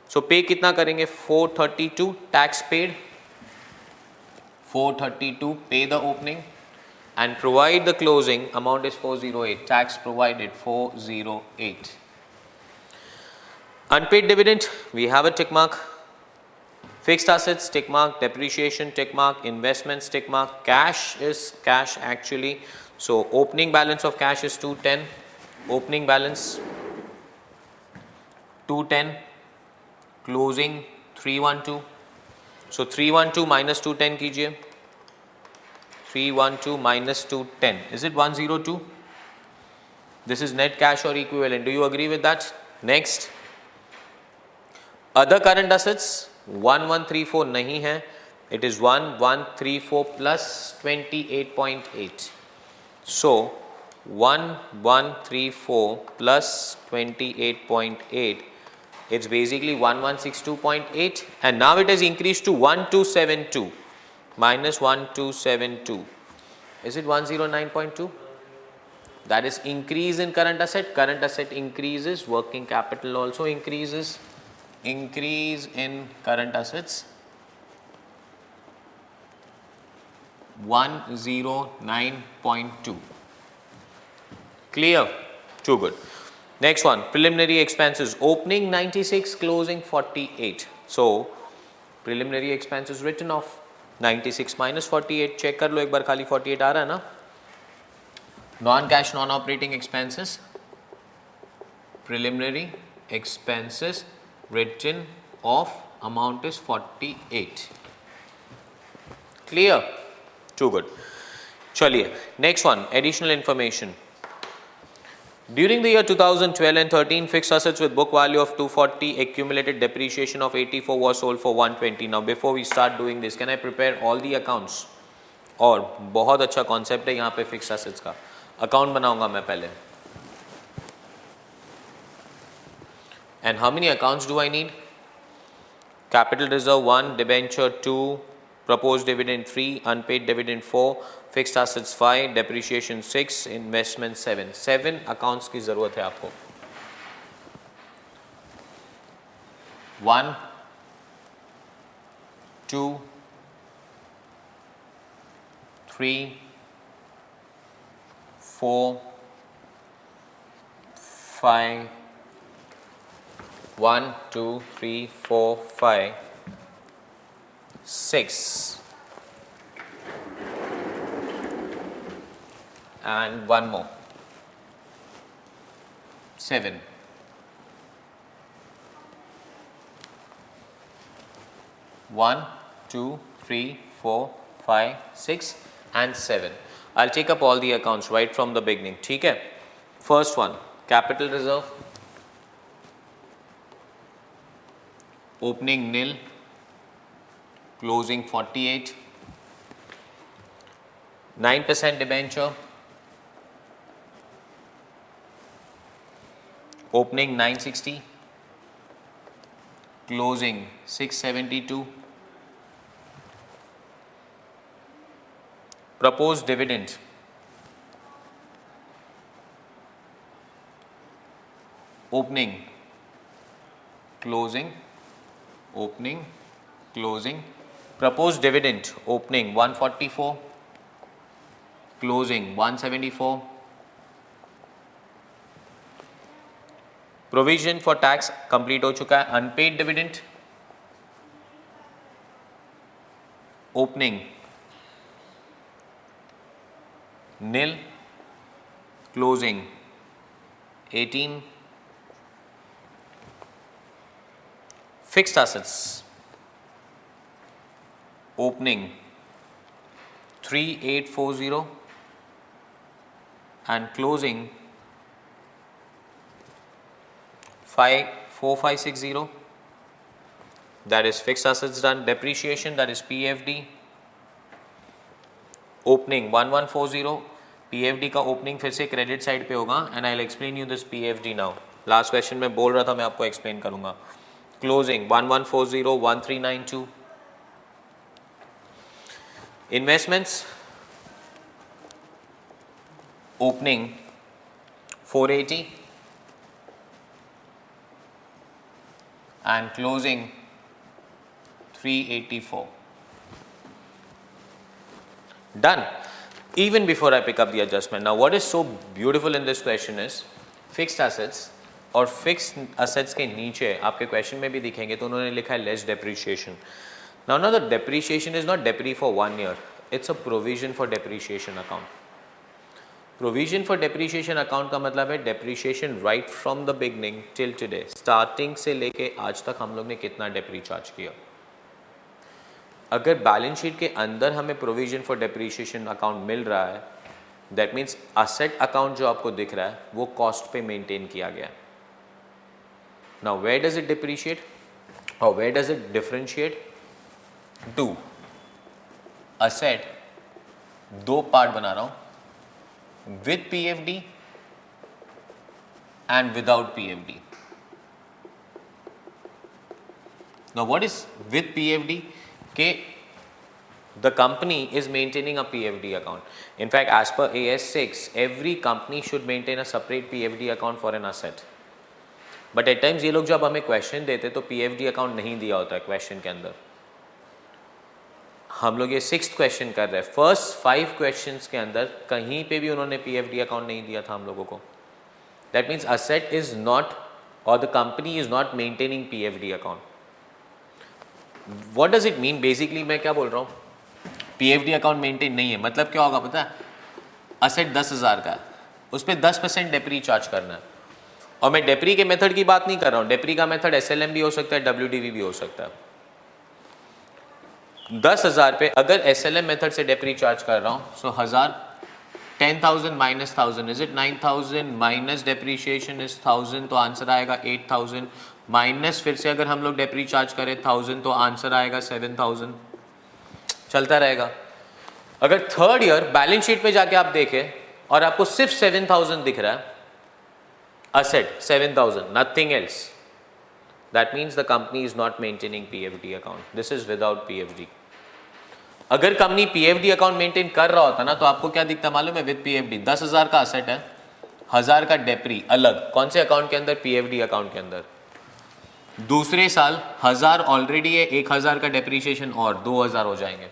A: So pay कितना करेंगे? 432 tax paid. 432 pay the opening and provide the closing. Amount is 408. Tax provided 408. Unpaid dividend, we have a tick mark. Fixed assets, tick mark. Depreciation, tick mark. Investments, tick mark. Cash is cash actually. So opening balance of cash is 210. Opening balance 210. Closing 312. So 312 minus 210 कीजिए. 312 minus 210. Is it 102? This is net cash or equivalent. Do you agree with that? Next. Other current assets 1134 नहीं है. It is 1134 plus 28.8. So 1134 plus 28.8. It's basically 1162.8, and now it has increased to 1272 minus 1272. Is it 109.2? That is increase in current asset. Current asset increases, working capital also increases. Increase in current assets 109.2. Clear? Too good. Next one, preliminary expenses. Opening 96, closing 48. So preliminary expenses written off. 96 minus 48. Check कर लो एक बार, खाली 48 आ रहा है ना. Non cash, non operating expenses. Preliminary expenses written off, amount is 48. Clear? Too good. चलिए, next one, additional information. During the year 2012 and 13, fixed assets with book value of 240, accumulated depreciation of 84 was sold for 120. Now before we start doing this, can I prepare all the accounts? और बहुत अच्छा concept है यहाँ पे fixed assets का. Account बनाऊंगा मैं पहले. And how many accounts do I need? Capital reserve 1, debenture 2, proposed dividend 3, unpaid dividend 4, fixed assets 5, depreciation 6, investment 7. 7 accounts की ज़रूरत है आपको. 1, 2, 3, 4, 5. 1, 2, 3, 4, 5, 6, and one more, 7. One, 2, 3, 4, 5, 6, and 7. I'll take up all the accounts right from the beginning. ठीक है? First one, capital reserve. Opening nil, closing 48, 9% debenture, opening 960, closing 672, proposed dividend opening, closing, opening, closing, proposed dividend opening 144, closing 174, provision for tax complete हो चुका है. Unpaid dividend opening nil, closing 18, fixed assets opening 3840 and closing 4560. That is fixed assets done. Depreciation, that is PFD opening 1140. PFD का opening फिर से credit side पे होगा and I'll explain you this PFD now. Last question में बोल रहा था मैं आपको explain करूँगा. Closing 1140, 1392. Investments opening 480 and closing 384. Done. Even before I pick up the adjustment. Now what is so beautiful in this question is fixed assets और fixed assets के नीचे आपके क्वेश्चन में भी दिखेंगे तो उन्होंने लिखा है less depreciation. Now the depreciation is not depre for 1 year, it's a provision for depreciation account. Provision for depreciation account का मतलब है depreciation right from the beginning till today, starting से लेके आज तक हम लोग ने कितना डेप्री चार्ज किया. अगर बैलेंस शीट के अंदर हमें प्रोविजन फॉर डेप्रिशिएशन अकाउंट मिल रहा है, दैट मीन्स असेट अकाउंट जो आपको दिख रहा है वो कॉस्ट पे मेंटेन किया गया है. Now where does it depreciate or where does it differentiate? 2 asset, दो पार्ट बना रहा हूं, with PFD and without PFD. Now what is with PFD? के the company is maintaining a PFD account. In fact, as per AS6, every company should maintain a separate PFD account for an asset. But at times ये लोग जब हमें question देते तो PFD account नहीं दिया होता है क्वेश्चन के अंदर. हम लोग ये 6th क्वेश्चन कर रहे हैं. फर्स्ट 5 क्वेश्चंस के अंदर कहीं पे भी उन्होंने PFD अकाउंट नहीं दिया था हम लोगों को. That means asset is not और the company is not maintaining PFD account. What does it mean? Basically मैं क्या बोल रहा हूँ, PFD अकाउंट मेंटेन नहीं है मतलब क्या होगा पता है? असेट 10,000 का है, उस पर 10% डेप्री चार्ज करना है. और मैं डेप्री के मेथड की बात नहीं कर रहा हूँ. डेप्री का मेथड SLM भी हो सकता है, WDV भी हो सकता है. 10,000 पे अगर SLM मेथड से डेप्री चार्ज कर रहा हूँ, सो 1000, 10,000 minus 1000 is it 9,000 minus depreciation is 1000 तो आंसर आएगा 8,000 माइनस फिर से अगर हम लोग डेप्री चार्ज करें 1000 तो आंसर आएगा 7,000. चलता रहेगा. अगर थर्ड ईयर बैलेंस शीट पे जाके आप देखें और आपको सिर्फ 7,000 दिख रहा है, asset 7,000, nothing else, That means the company is not maintaining PFD account. This is without PFD. अगर कंपनी PFD अकाउंट मेंटेन कर रहा होता ना तो आपको क्या दिखता मालूम है? विद PFD 10,000 का असेट है, 1000 का डेप्री अलग, कौन से अकाउंट के अंदर? PFD अकाउंट के अंदर। दूसरे साल 1000 ऑलरेडी है, 1000 का डेप्रीशिएशन और 2000 हो जाएंगे।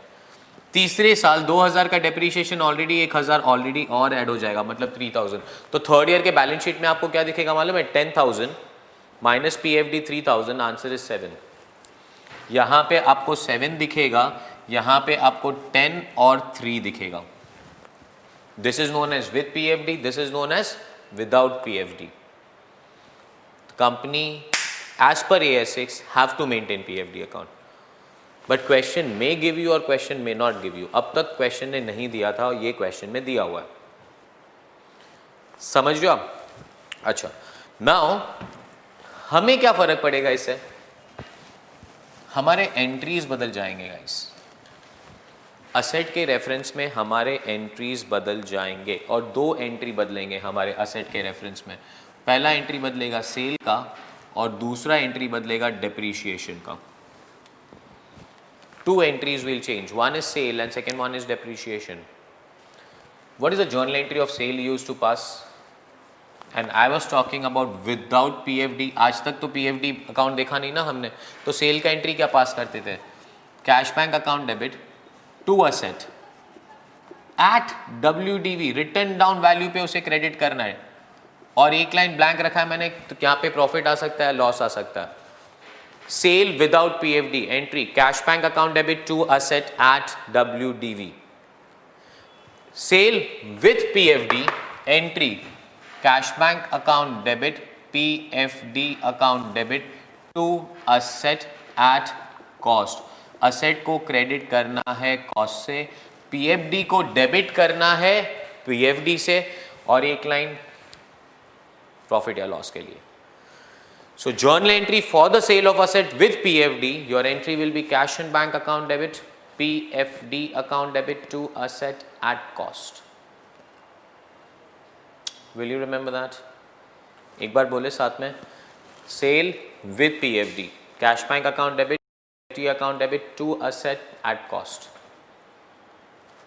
A: तीसरे साल 2000 का डेप्रीशिएशन ऑलरेडी, 1000 ऑलरेडी और ऐड हो जाएगा, मतलब 3000। तो थर्ड ईयर के बैलेंस शीट में आपको क्या दिखेगा मालूम है? 10,000 माइनस PFD 3000, आंसर इज 7। यहाँ पे आपको 7 दिखेगा, यहाँ पे आपको 10 और 3 दिखेगा। This is known as with PFD, this is known as without PFD। Company as per AS6 have to maintain PFD account, but question may give you or question may not give you। अब तक question ने नहीं दिया था और ये question में दिया हुआ है, समझ रहे हो आप? अच्छा, नाउ हमें क्या फर्क पड़ेगा इससे? हमारे एंट्रीज बदल जाएंगे गाइस, असेट के रेफरेंस में हमारे एंट्रीज बदल जाएंगे और दो एंट्री बदलेंगे हमारे असेट के रेफरेंस में। पहला एंट्री बदलेगा सेल का और दूसरा एंट्री बदलेगा डेप्रीशिएशन का। Two entries will change, one is sale and second one is depreciation. What is the journal entry of sale used to pass? And I was talking about without PFD। आज तक तो PFD account देखा नहीं ना हमने, तो cell का entry क्या पास करते थे? Cash bank account debit to asset at WDV, return down value पे उसे क्रेडिट करना है, और एक लाइन ब्लैंक रखा है मैंने, तो यहाँ पे प्रॉफिट आ सकता है, लॉस आ सकता है। Sale without PFD entry cash bank account debit to asset at WDV। Sale with PFD entry cash bank account debit PFD account debit to asset at cost. Asset को क्रेडिट करना है cost से, PFD को debit करना है PFD से, और एक लाइन प्रॉफिट या लॉस के लिए। So journal entry for the sale of asset with PFD, your entry will be cash and bank account debit PFD account debit to asset at cost. Will you remember that? एक बार बोले साथ में, sale with PFD cash bank account debit account debit to asset at cost,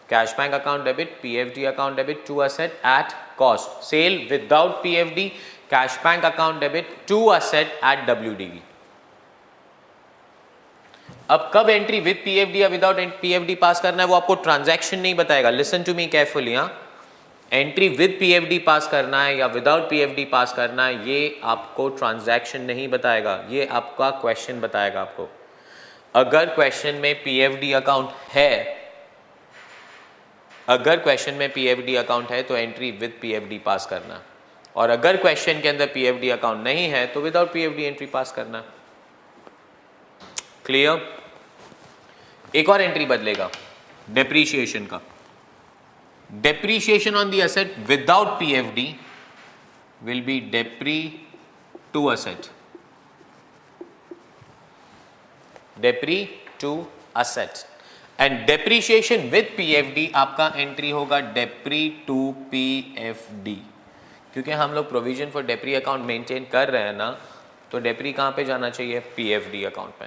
A: cash bank account debit PFD account debit to asset at cost, sale without PFD cash bank account debit to asset at WDV। अब कब entry with PFD या without PFD pass करना है वो आपको transaction नहीं बताएगा। Listen to me carefully. हाँ, एंट्री विद PFD पास करना है या विदाउट PFD पास करना है, ये आपको ट्रांजैक्शन नहीं बताएगा, ये आपका क्वेश्चन बताएगा आपको। अगर क्वेश्चन में PFD अकाउंट है, अगर क्वेश्चन में PFD अकाउंट है तो एंट्री विद PFD पास करना, और अगर क्वेश्चन के अंदर PFD अकाउंट नहीं है तो विदाउट PFD एंट्री पास करना। क्लियर? एक और एंट्री बदलेगा डेप्रीशिएशन का। Depreciation on the asset without PFD will be depre to asset, depre to asset, and depreciation with PFD आपका एंट्री होगा डेप्री टू PFD। क्योंकि हम लोग provision for depre account maintain कर रहे हैं ना, तो डेप्री कहाँ पे जाना चाहिए? PFD अकाउंट पे।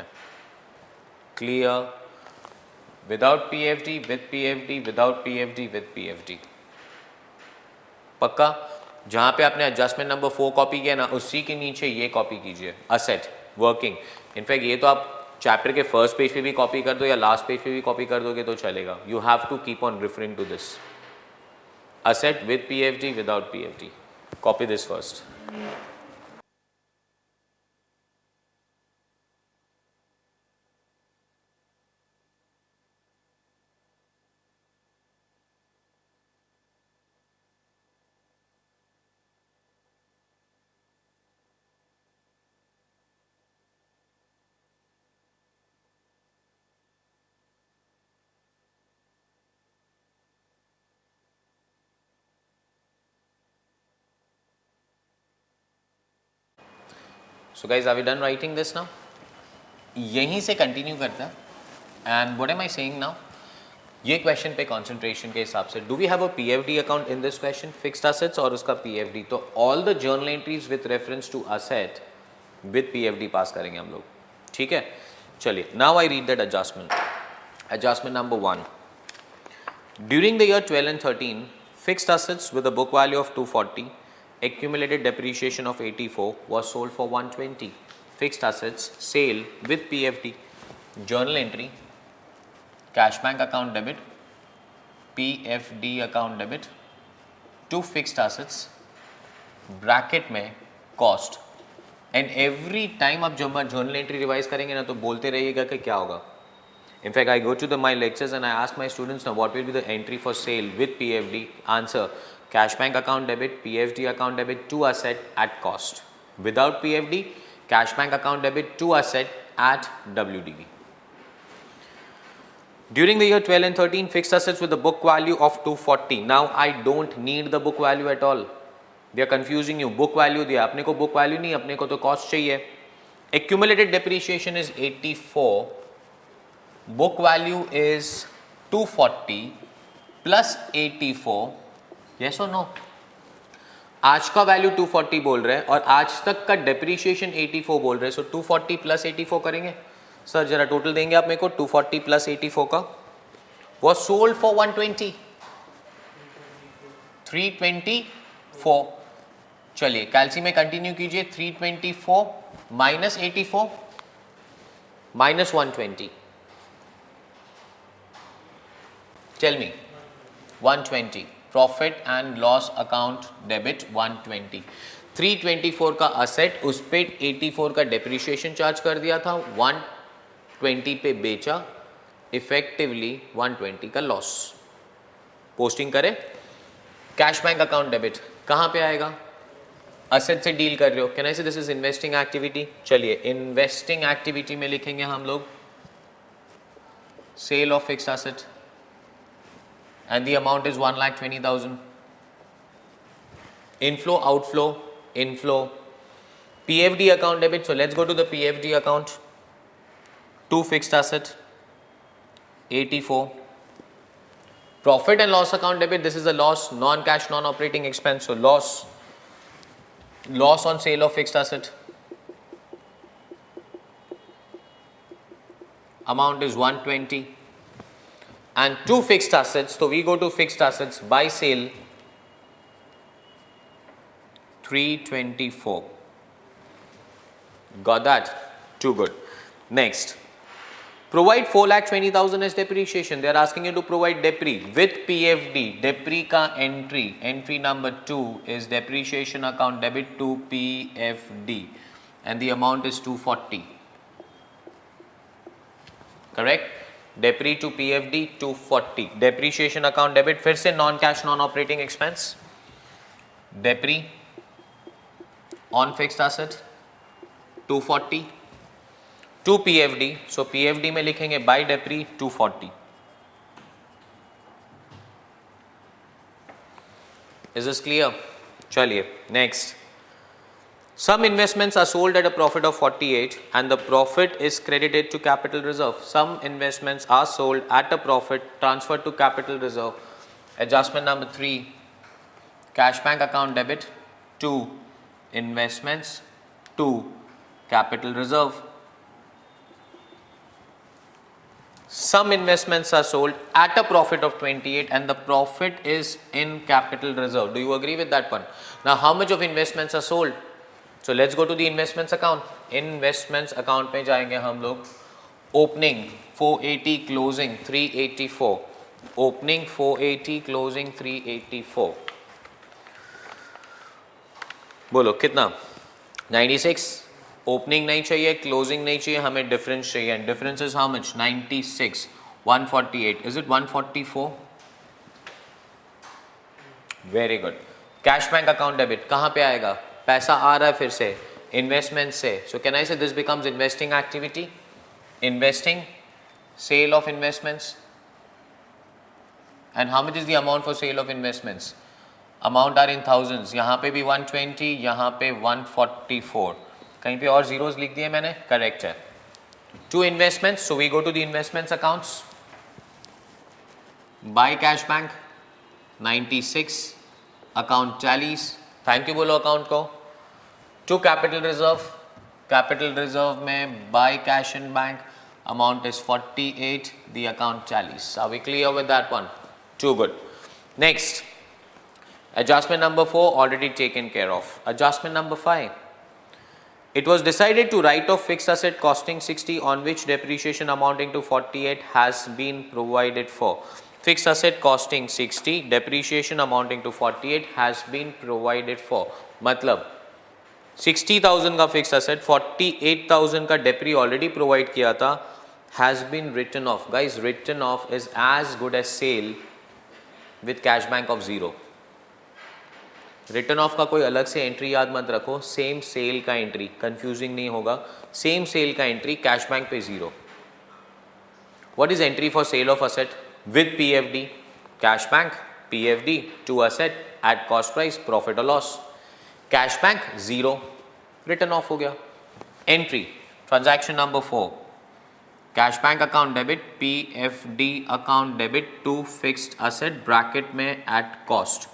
A: Clear? Without PFD with PFD, without PFD with PFD। पक्का? जहाँ पे आपने एडजस्टमेंट नंबर 4 कॉपी किया ना, उसी के नीचे ये कॉपी कीजिए, असेट वर्किंग। इनफैक्ट ये तो आप चैप्टर के फर्स्ट पेज पे भी कॉपी कर दो या लास्ट पेज पे भी कॉपी कर दोगे तो चलेगा। You have to keep on referring to this, asset with PFD, without PFD। Copy this first. So guys, are we done writing this now? यहीं से कंटिन्यू करता है। And what am I saying now, ये question पे concentration के हिसाब से, do we have a PFD account in this question, fixed assets और उसका PFD। तो all the journal entries with reference to asset with PFD pass करेंगे हम लोग, ठीक है। चलिए, now I read that adjustment. Adjustment number 1, during the year 12 and 13, fixed assets with a book value of 240, accumulated depreciation of 84 was sold for 120. Fixed assets sale with PFD, journal entry, cash bank account debit, PFD account debit to fixed assets, bracket में cost. And every time आप जब journal entry revise करेंगे ना तो बोलते रहिएगा कि क्या होगा। In fact I go to the my lectures and I ask my students now what will be the entry for sale with PFD. Answer, cash bank account debit, PFD account debit to asset at cost. Without PFD, cash bank account debit to asset at WDV. During the year 12 and 13, fixed assets with a book value of 240. Now I don't need the book value at all. They are confusing you. Book value दिया, अपने को book value नहीं, अपने को तो cost चाहिए. Accumulated depreciation is 84. Book value is 240 plus 84. Yes or no? आज का वैल्यू 240 बोल रहे हैं और आज तक का डेप्रीशिएशन 84 बोल रहे हैं, सो 240 प्लस 84 करेंगे। सर जरा टोटल देंगे आप मेरे को, 240 प्लस 84 का वॉज सोल्ड फॉर 120, 324। चलिए कैलसी में कंटिन्यू कीजिए, 324 minus 84 minus 120, tell me 120। Profit and loss account debit 120, 324 का असेट, उस पे 84 का डेप्रीशिएशन चार्ज कर दिया था, 120 पे बेचा, इफेक्टिवली 120 का लॉस। पोस्टिंग करें। कैश बैंक अकाउंट डेबिट कहाँ पे आएगा? असेट से डील कर रहे हो, can I say this is investing activity. चलिए इन्वेस्टिंग एक्टिविटी में लिखेंगे हम लोग sale of fixed asset and the amount is 1,20,000. Inflow, outflow, inflow, PFD account debit. So let's go to the PFD account. Two fixed asset, 84. Profit and loss account debit. This is a loss, non-cash, non-operating expense. So loss on sale of fixed asset. Amount is 120. And two fixed assets, so we go to fixed assets by sale 324. Got that? Too good. Next, provide 4,20,000 as depreciation. They are asking you to provide depre with PFD. Depre ka entry number 2 is depreciation account debit to PFD and the amount is 240. Correct? Depre to PFD 240, depreciation account debit, फिर से non cash non operating expense, depre on fixed asset 240 to PFD, so PFD में लिखेंगे by depre 240। Is this clear? चलिए next, some investments are sold at a profit of 48 and the profit is credited to capital reserve. Some investments are sold at a profit transferred to capital reserve. Adjustment number 3, cash bank account debit to investments to capital reserve. Some investments are sold at a profit of 28 and the profit is in capital reserve. Do you agree with that one? Now how much of investments are sold? So let's go to the investments account. Investments account पे जाएंगे हम लोग। Opening 480, closing 384. Opening 480, closing 384. बोलो कितना? 96. Opening नहीं चाहिए, closing नहीं चाहिए, हमें difference चाहिए. And difference is how much? 96. 148. Is it 144? Very good. Cash bank account debit कहाँ पे आएगा? पैसा आ रहा है फिर से इन्वेस्टमेंट से, सो can I say this becomes investing activity. Investing, sale of investments, and how much is the amount for sale of investments? Amount are in thousands, यहाँ पे भी 120, यहाँ पे 144, कहीं पे और जीरोस लिख दिए मैंने, करेक्ट है। To investments, so we go to the investments accounts. By cash bank 96, account tallies, thank you बोलो अकाउंट को। To capital reserve capital reserve में by cash in bank amount is 48, the account tallies. Are we clear with that one? Too good. Next, adjustment number 4 already taken care of. Adjustment number 5. It was decided to write off fixed asset costing 60 on which depreciation amounting to 48 has been provided for. Fixed asset costing 60, depreciation amounting to 48 has been provided for. मतलब 60,000 का fix asset 48,000 का डेप्री already provide किया था, has been written off. Guys, written off is as good as sale with cash bank of zero. Written off का कोई अलग से entry याद मत रखो, सेम सेल का एंट्री, कंफ्यूजिंग नहीं होगा. सेम सेल का एंट्री कैश बैंक पे zero. What is entry for sale of asset with PFD? Cash bank PFD to asset at cost price, profit और loss. Cash bank zero, return of हो गया. Entry transaction number 4, cash bank account debit, PFD account debit to fixed asset bracket में at cost.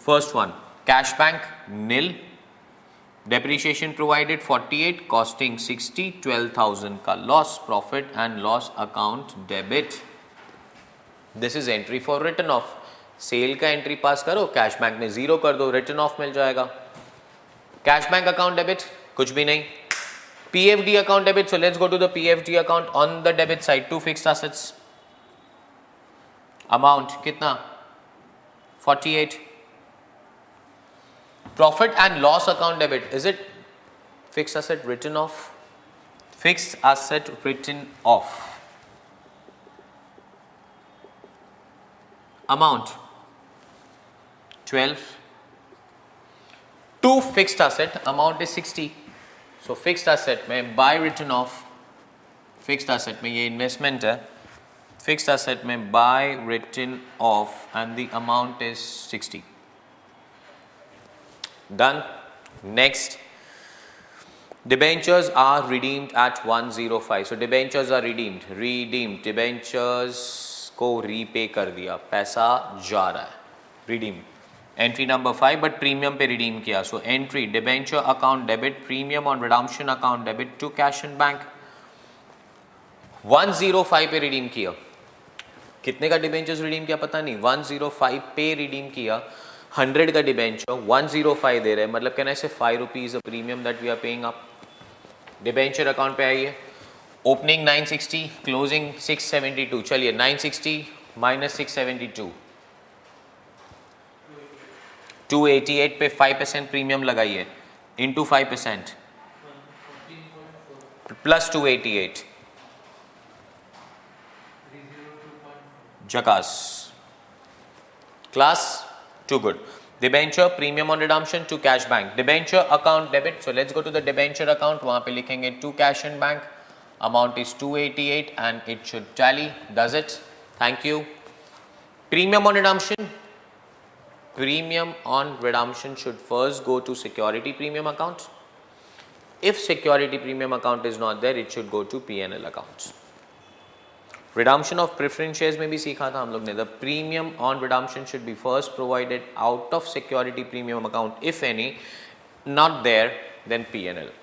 A: First one, cash bank nil, depreciation provided 48, costing 60, 12,000 का loss, profit and loss account debit. This is entry for return off. Sale का entry pass करो, cash bank में zero कर दो, return of मिल जाएगा. Cash bank account debit कुछ भी नहीं. PFD account debit, so let's go to the PFD account. On the debit side to fixed assets, amount कितना 48. Profit and loss account debit, is it fixed asset written off? Fixed asset written off. Amount 12. To fixed asset, amount is 60. So fixed asset में by return off, fixed asset में ये investment है, fixed asset में by return off and the amount is 60. Done. Next, debentures are redeemed at 105. so debentures are redeemed, debentures को repay कर दिया, पैसा जा रहा है, redeemed. Entry number 5, but premium पे रिडीम किया. So entry debenture account debit, premium on redemption account debit to cash in bank. 105 पे रिडीम किया. कितने का डिबेंचर्स रिडीम किया पता नहीं, 105 पे रिडीम किया. 100 का डिबेंचर 105 दे रहे हैं, मतलब कहना है 5 rupees premium that we are paying up. Debenture account पे आइए. Opening 960, closing 672. चलिए 960 माइनस 672, 288 पे 5% प्रीमियम लगाइए, इंटू 5% प्लस 288, जकास. Class too good. Debenture premium on redemption to cash bank, debenture account debit. So let's go to the debenture account. वहां पे लिखेंगे to cash in bank, amount is 288 and it should tally. Does it? Thank you. Premium on redemption, premium on redemption should first go to security premium account. If security premium account is not there, it should go to P&L accounts. Redemption of preference shares में भी सीखा था हम लोग ने. The premium on redemption should be first provided out of security premium account, if any. Not there, then P&L.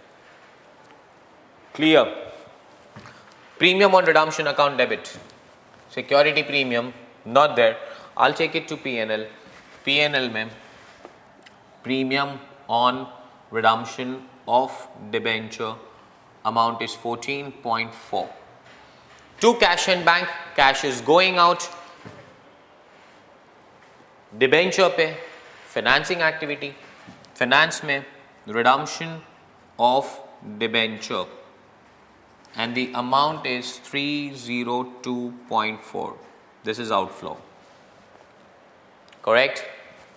A: Clear? Premium on redemption account debit, security premium not there, I'll take it to P&L. P&L में premium on redemption of debenture amount is 14.4. To cash and bank, cash is going out. Debenture पे financing activity, finance में redemption of debenture and the amount is 302.4. This is outflow. Correct?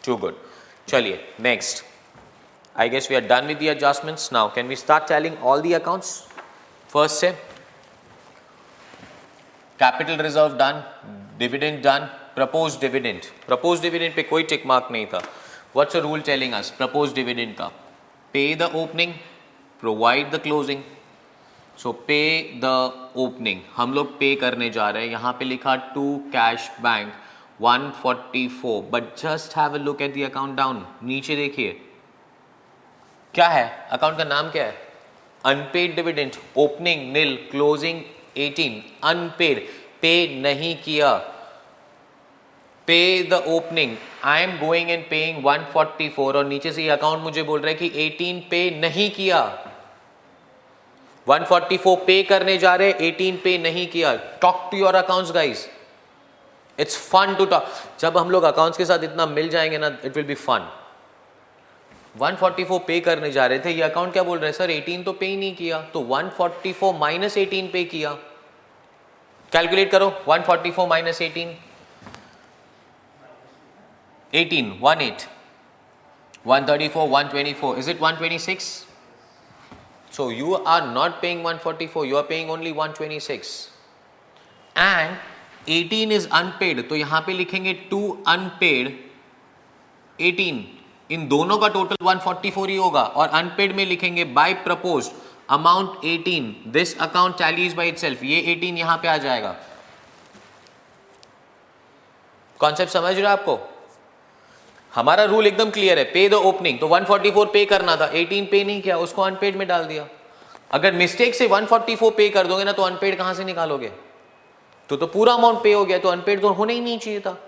A: Too good. चलिए next. I guess we are done with the adjustments. Now can we start tallying all the accounts? First से capital reserve done, dividend done, proposed dividend. Proposed dividend पे कोई tick mark नहीं था. What's the rule telling us? Proposed dividend का pay the opening, provide the closing. So pay the opening. हम लोग pay करने जा रहे हैं. यहाँ पे लिखा to cash bank 144, but just have a look at the account down. नीचे देखिए क्या है, अकाउंट का नाम क्या है? अनपेड डिविडेंड ओपनिंग नील, क्लोजिंग 18, अनपेड पे नहीं किया, पे the opening, I am going and paying 144 और नीचे से ये अकाउंट मुझे बोल रहा है कि 18 पे नहीं किया, 144 पे करने जा रहे, 18 पे नहीं किया. Talk to your accounts guys, it's fun to talk. जब हम लोग अकाउंट्स के साथ इतना मिल जाएंगे ना, इट विल बी फन. 144 पे करने जा रहे थे, ये अकाउंट क्या बोल रहे हैं, सर 18 तो पे ही नहीं किया, तो 144 माइनस 18 पे किया. कैलकुलेट करो, 144 minus 18, 18, 18, 134, 124, is it 126? So you are not paying 144, you are paying only 126. And 18 is unpaid, तो यहां पे लिखेंगे to unpaid 18, इन दोनों का टोटल 144 ही होगा, और अनपेड में लिखेंगे by proposed amount 18, this account tallies by itself, ये 18 यहां पे आ जाएगा. कॉन्सेप्ट समझ रहे हो आपको? हमारा रूल एकदम क्लियर है, पे द ओपनिंग, तो 144 पे करना था, 18 पे नहीं किया, उसको अनपेड में डाल दिया. अगर मिस्टेक से 144 पे कर दोगे ना, तो अनपेड कहां से निकालोगे? तो पूरा अमाउंट पे हो गया, तो अनपेड तो होना ही नहीं चाहिए था.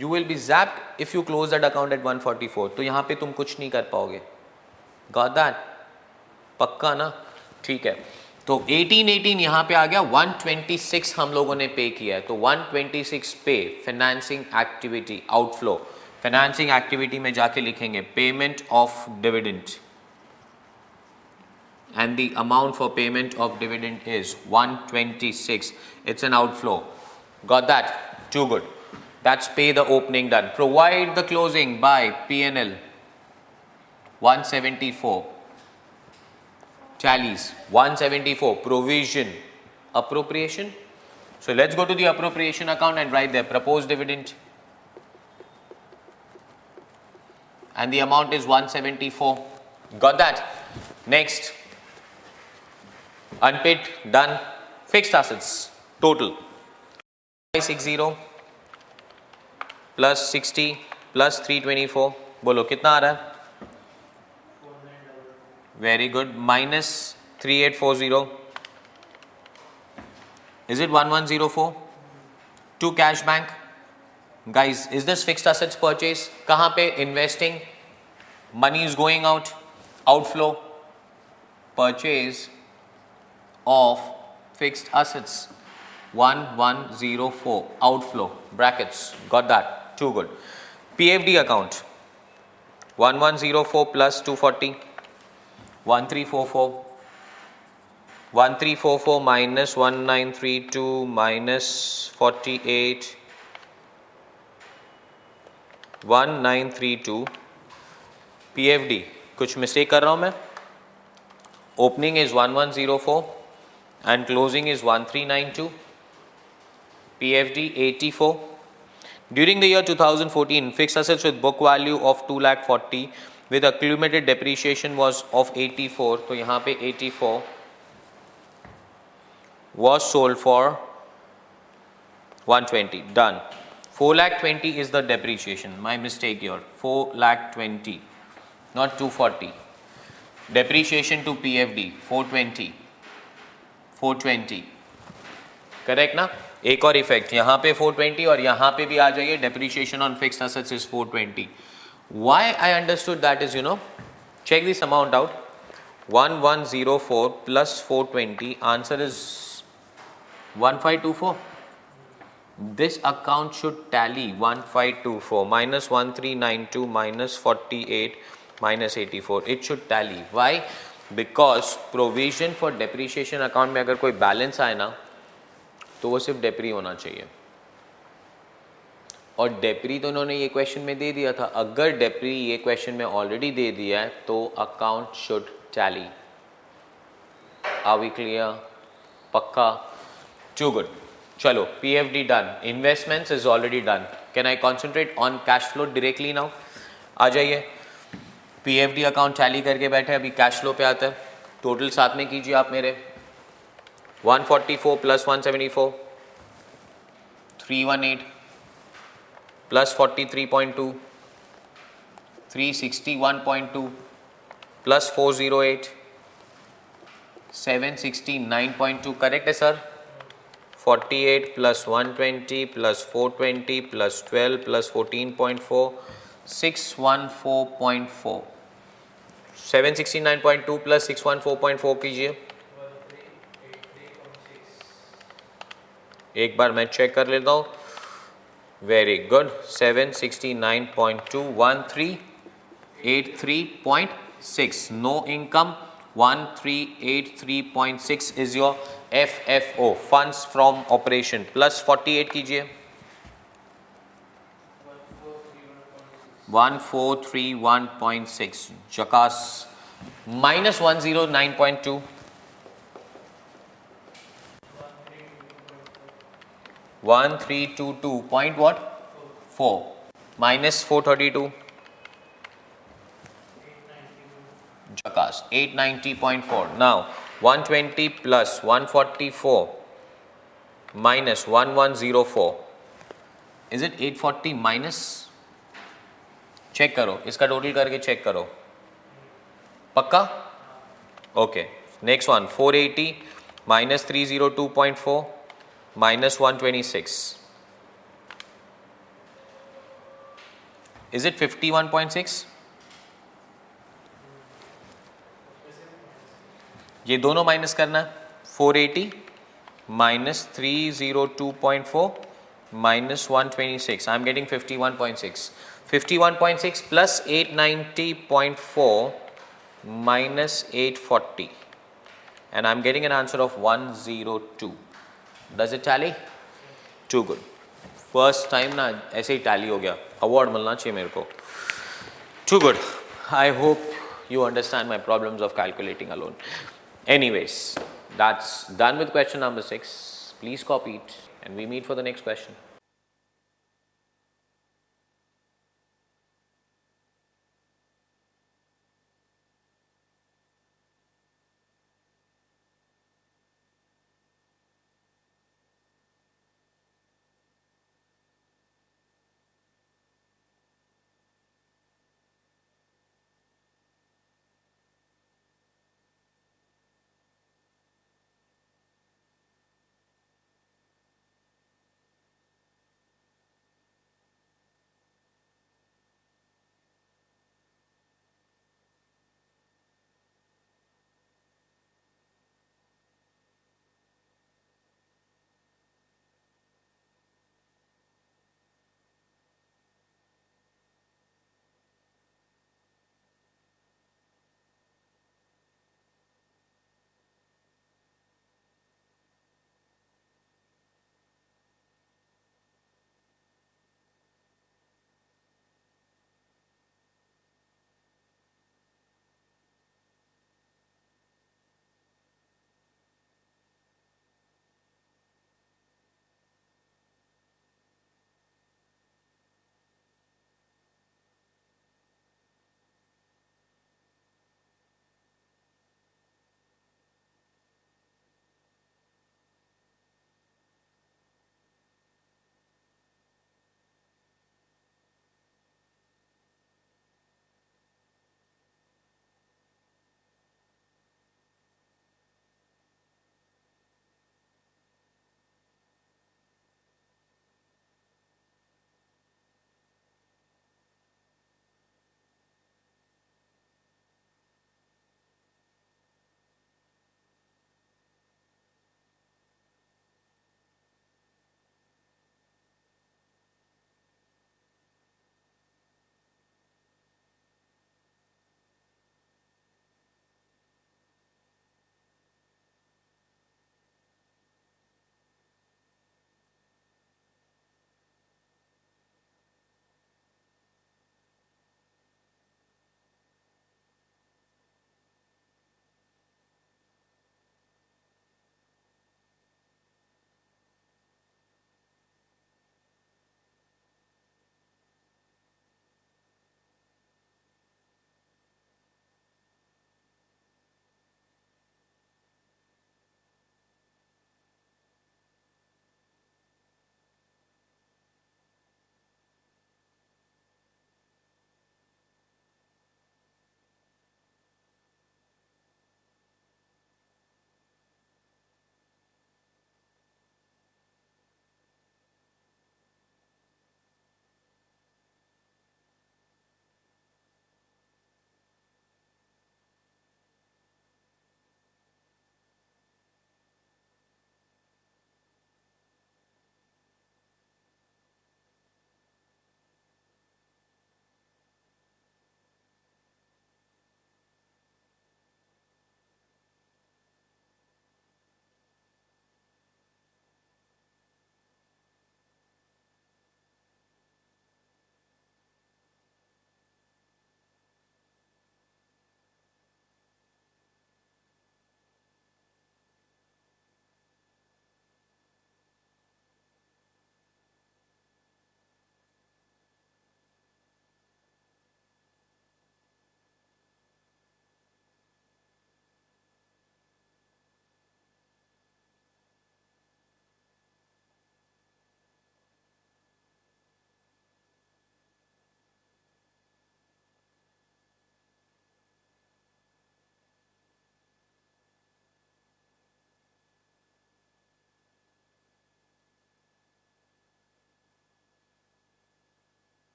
A: You will be zapped if you close that account at 144. तो यहाँ पे तुम कुछ नहीं कर पाओगे. Got that? पक्का ना? ठीक है. तो 18 यहाँ पे आ गया, 126 हम लोगों ने पे किया है, तो 126 पे financing activity outflow. Financing activity में जाके लिखेंगे payment of dividend, and the amount for payment of dividend is 126. It's an outflow. Got that? Too good. That's pay the opening done. Provide the closing by P&L 174. Tallies 174. Provision. Appropriation. So let's go to the appropriation account and write there proposed dividend. And the amount is 174. Got that? Next. Unpaid done. Fixed assets total 560 plus 60 plus 324, बोलो कितना आ रहा है? Very good. Minus 3840, is it 1104? To cash bank. Guys, is this fixed assets purchase? कहां पे? Investing, money is going out, outflow, purchase of fixed assets 1104, outflow, brackets, got that, too good. PFD account 1104 plus 240, 1344, 1344 minus 1932 minus 48, 1932. PFD, कुछ mistake कर रहा हूं मैं? Opening is 1104 and closing is 1392. PFD 84. During the year 2014, fixed assets with book value of 2,40,000 with accumulated depreciation was of 84. तो यहाँ पे 84 was sold for 120. Done. 4,20,000 is the depreciation. My mistake here. 4,20,000, not 240. Depreciation to PFD 420. 420. Correct ना? एक और effect, यहाँ पे 420 और यहाँ पे भी आ जाइए, depreciation on fixed assets is 420. Why I understood that is, you know, check this amount out. 1104 plus 420, answer is 1524. This account should tally 1524 minus 1392 minus 48 minus 84. It should tally. Why? Because provision for depreciation account में अगर कोई balance आए ना, तो वो सिर्फ डेप्री होना चाहिए, और डेप्री तो उन्होंने ये क्वेश्चन में दे दिया था. अगर डेप्री ये क्वेश्चन में ऑलरेडी दे दिया है, तो account should tally. Are we clear? पक्का? Too good. चलो, PFD done, investments is already done. Can I concentrate on cash flow directly now? आ जाइए, पीएफडी अकाउंट टैली करके बैठे, अभी कैश फ्लो पे आता है. टोटल साथ में कीजिए आप मेरे. 144 प्लस 174, 318 प्लस 43.2, 361.2 प्लस 408, 769.2 करेक्ट है sir. 48 plus 120 plus 420 plus 12 plus 14.4 614.4. 769.2 plus 614.4 कीजिए. एक बार मैं चेक कर लेता हूँ. Very good. 769.2 1383.6. No income. 1383.6 is your FFO, funds from operation. Plus 48 कीजिए. 1431.6. जकास. Minus 109.2. 1322 point what? 4. Minus 432. Jackass. 890.4. Now 120 plus 144 minus 1104. Is it 840 minus? Check करो, इसका टोटल करके चेक करो. पक्का? Okay. Next one 480 minus 302.4 minus 126. Is it 51.6? ये दोनों minus करना है. 480 minus 302.4 minus 126. I am getting 51.6. 51.6 plus 890.4 minus 840. And I am getting an answer of 102. Does it tally? Too good. First time ना ऐसे ही tally हो गया. Award मिलना चाहिए मेरे को. Too good. I hope you understand my problems of calculating alone. Anyways, that's done with question number 6. Please copy it and we meet for the next question.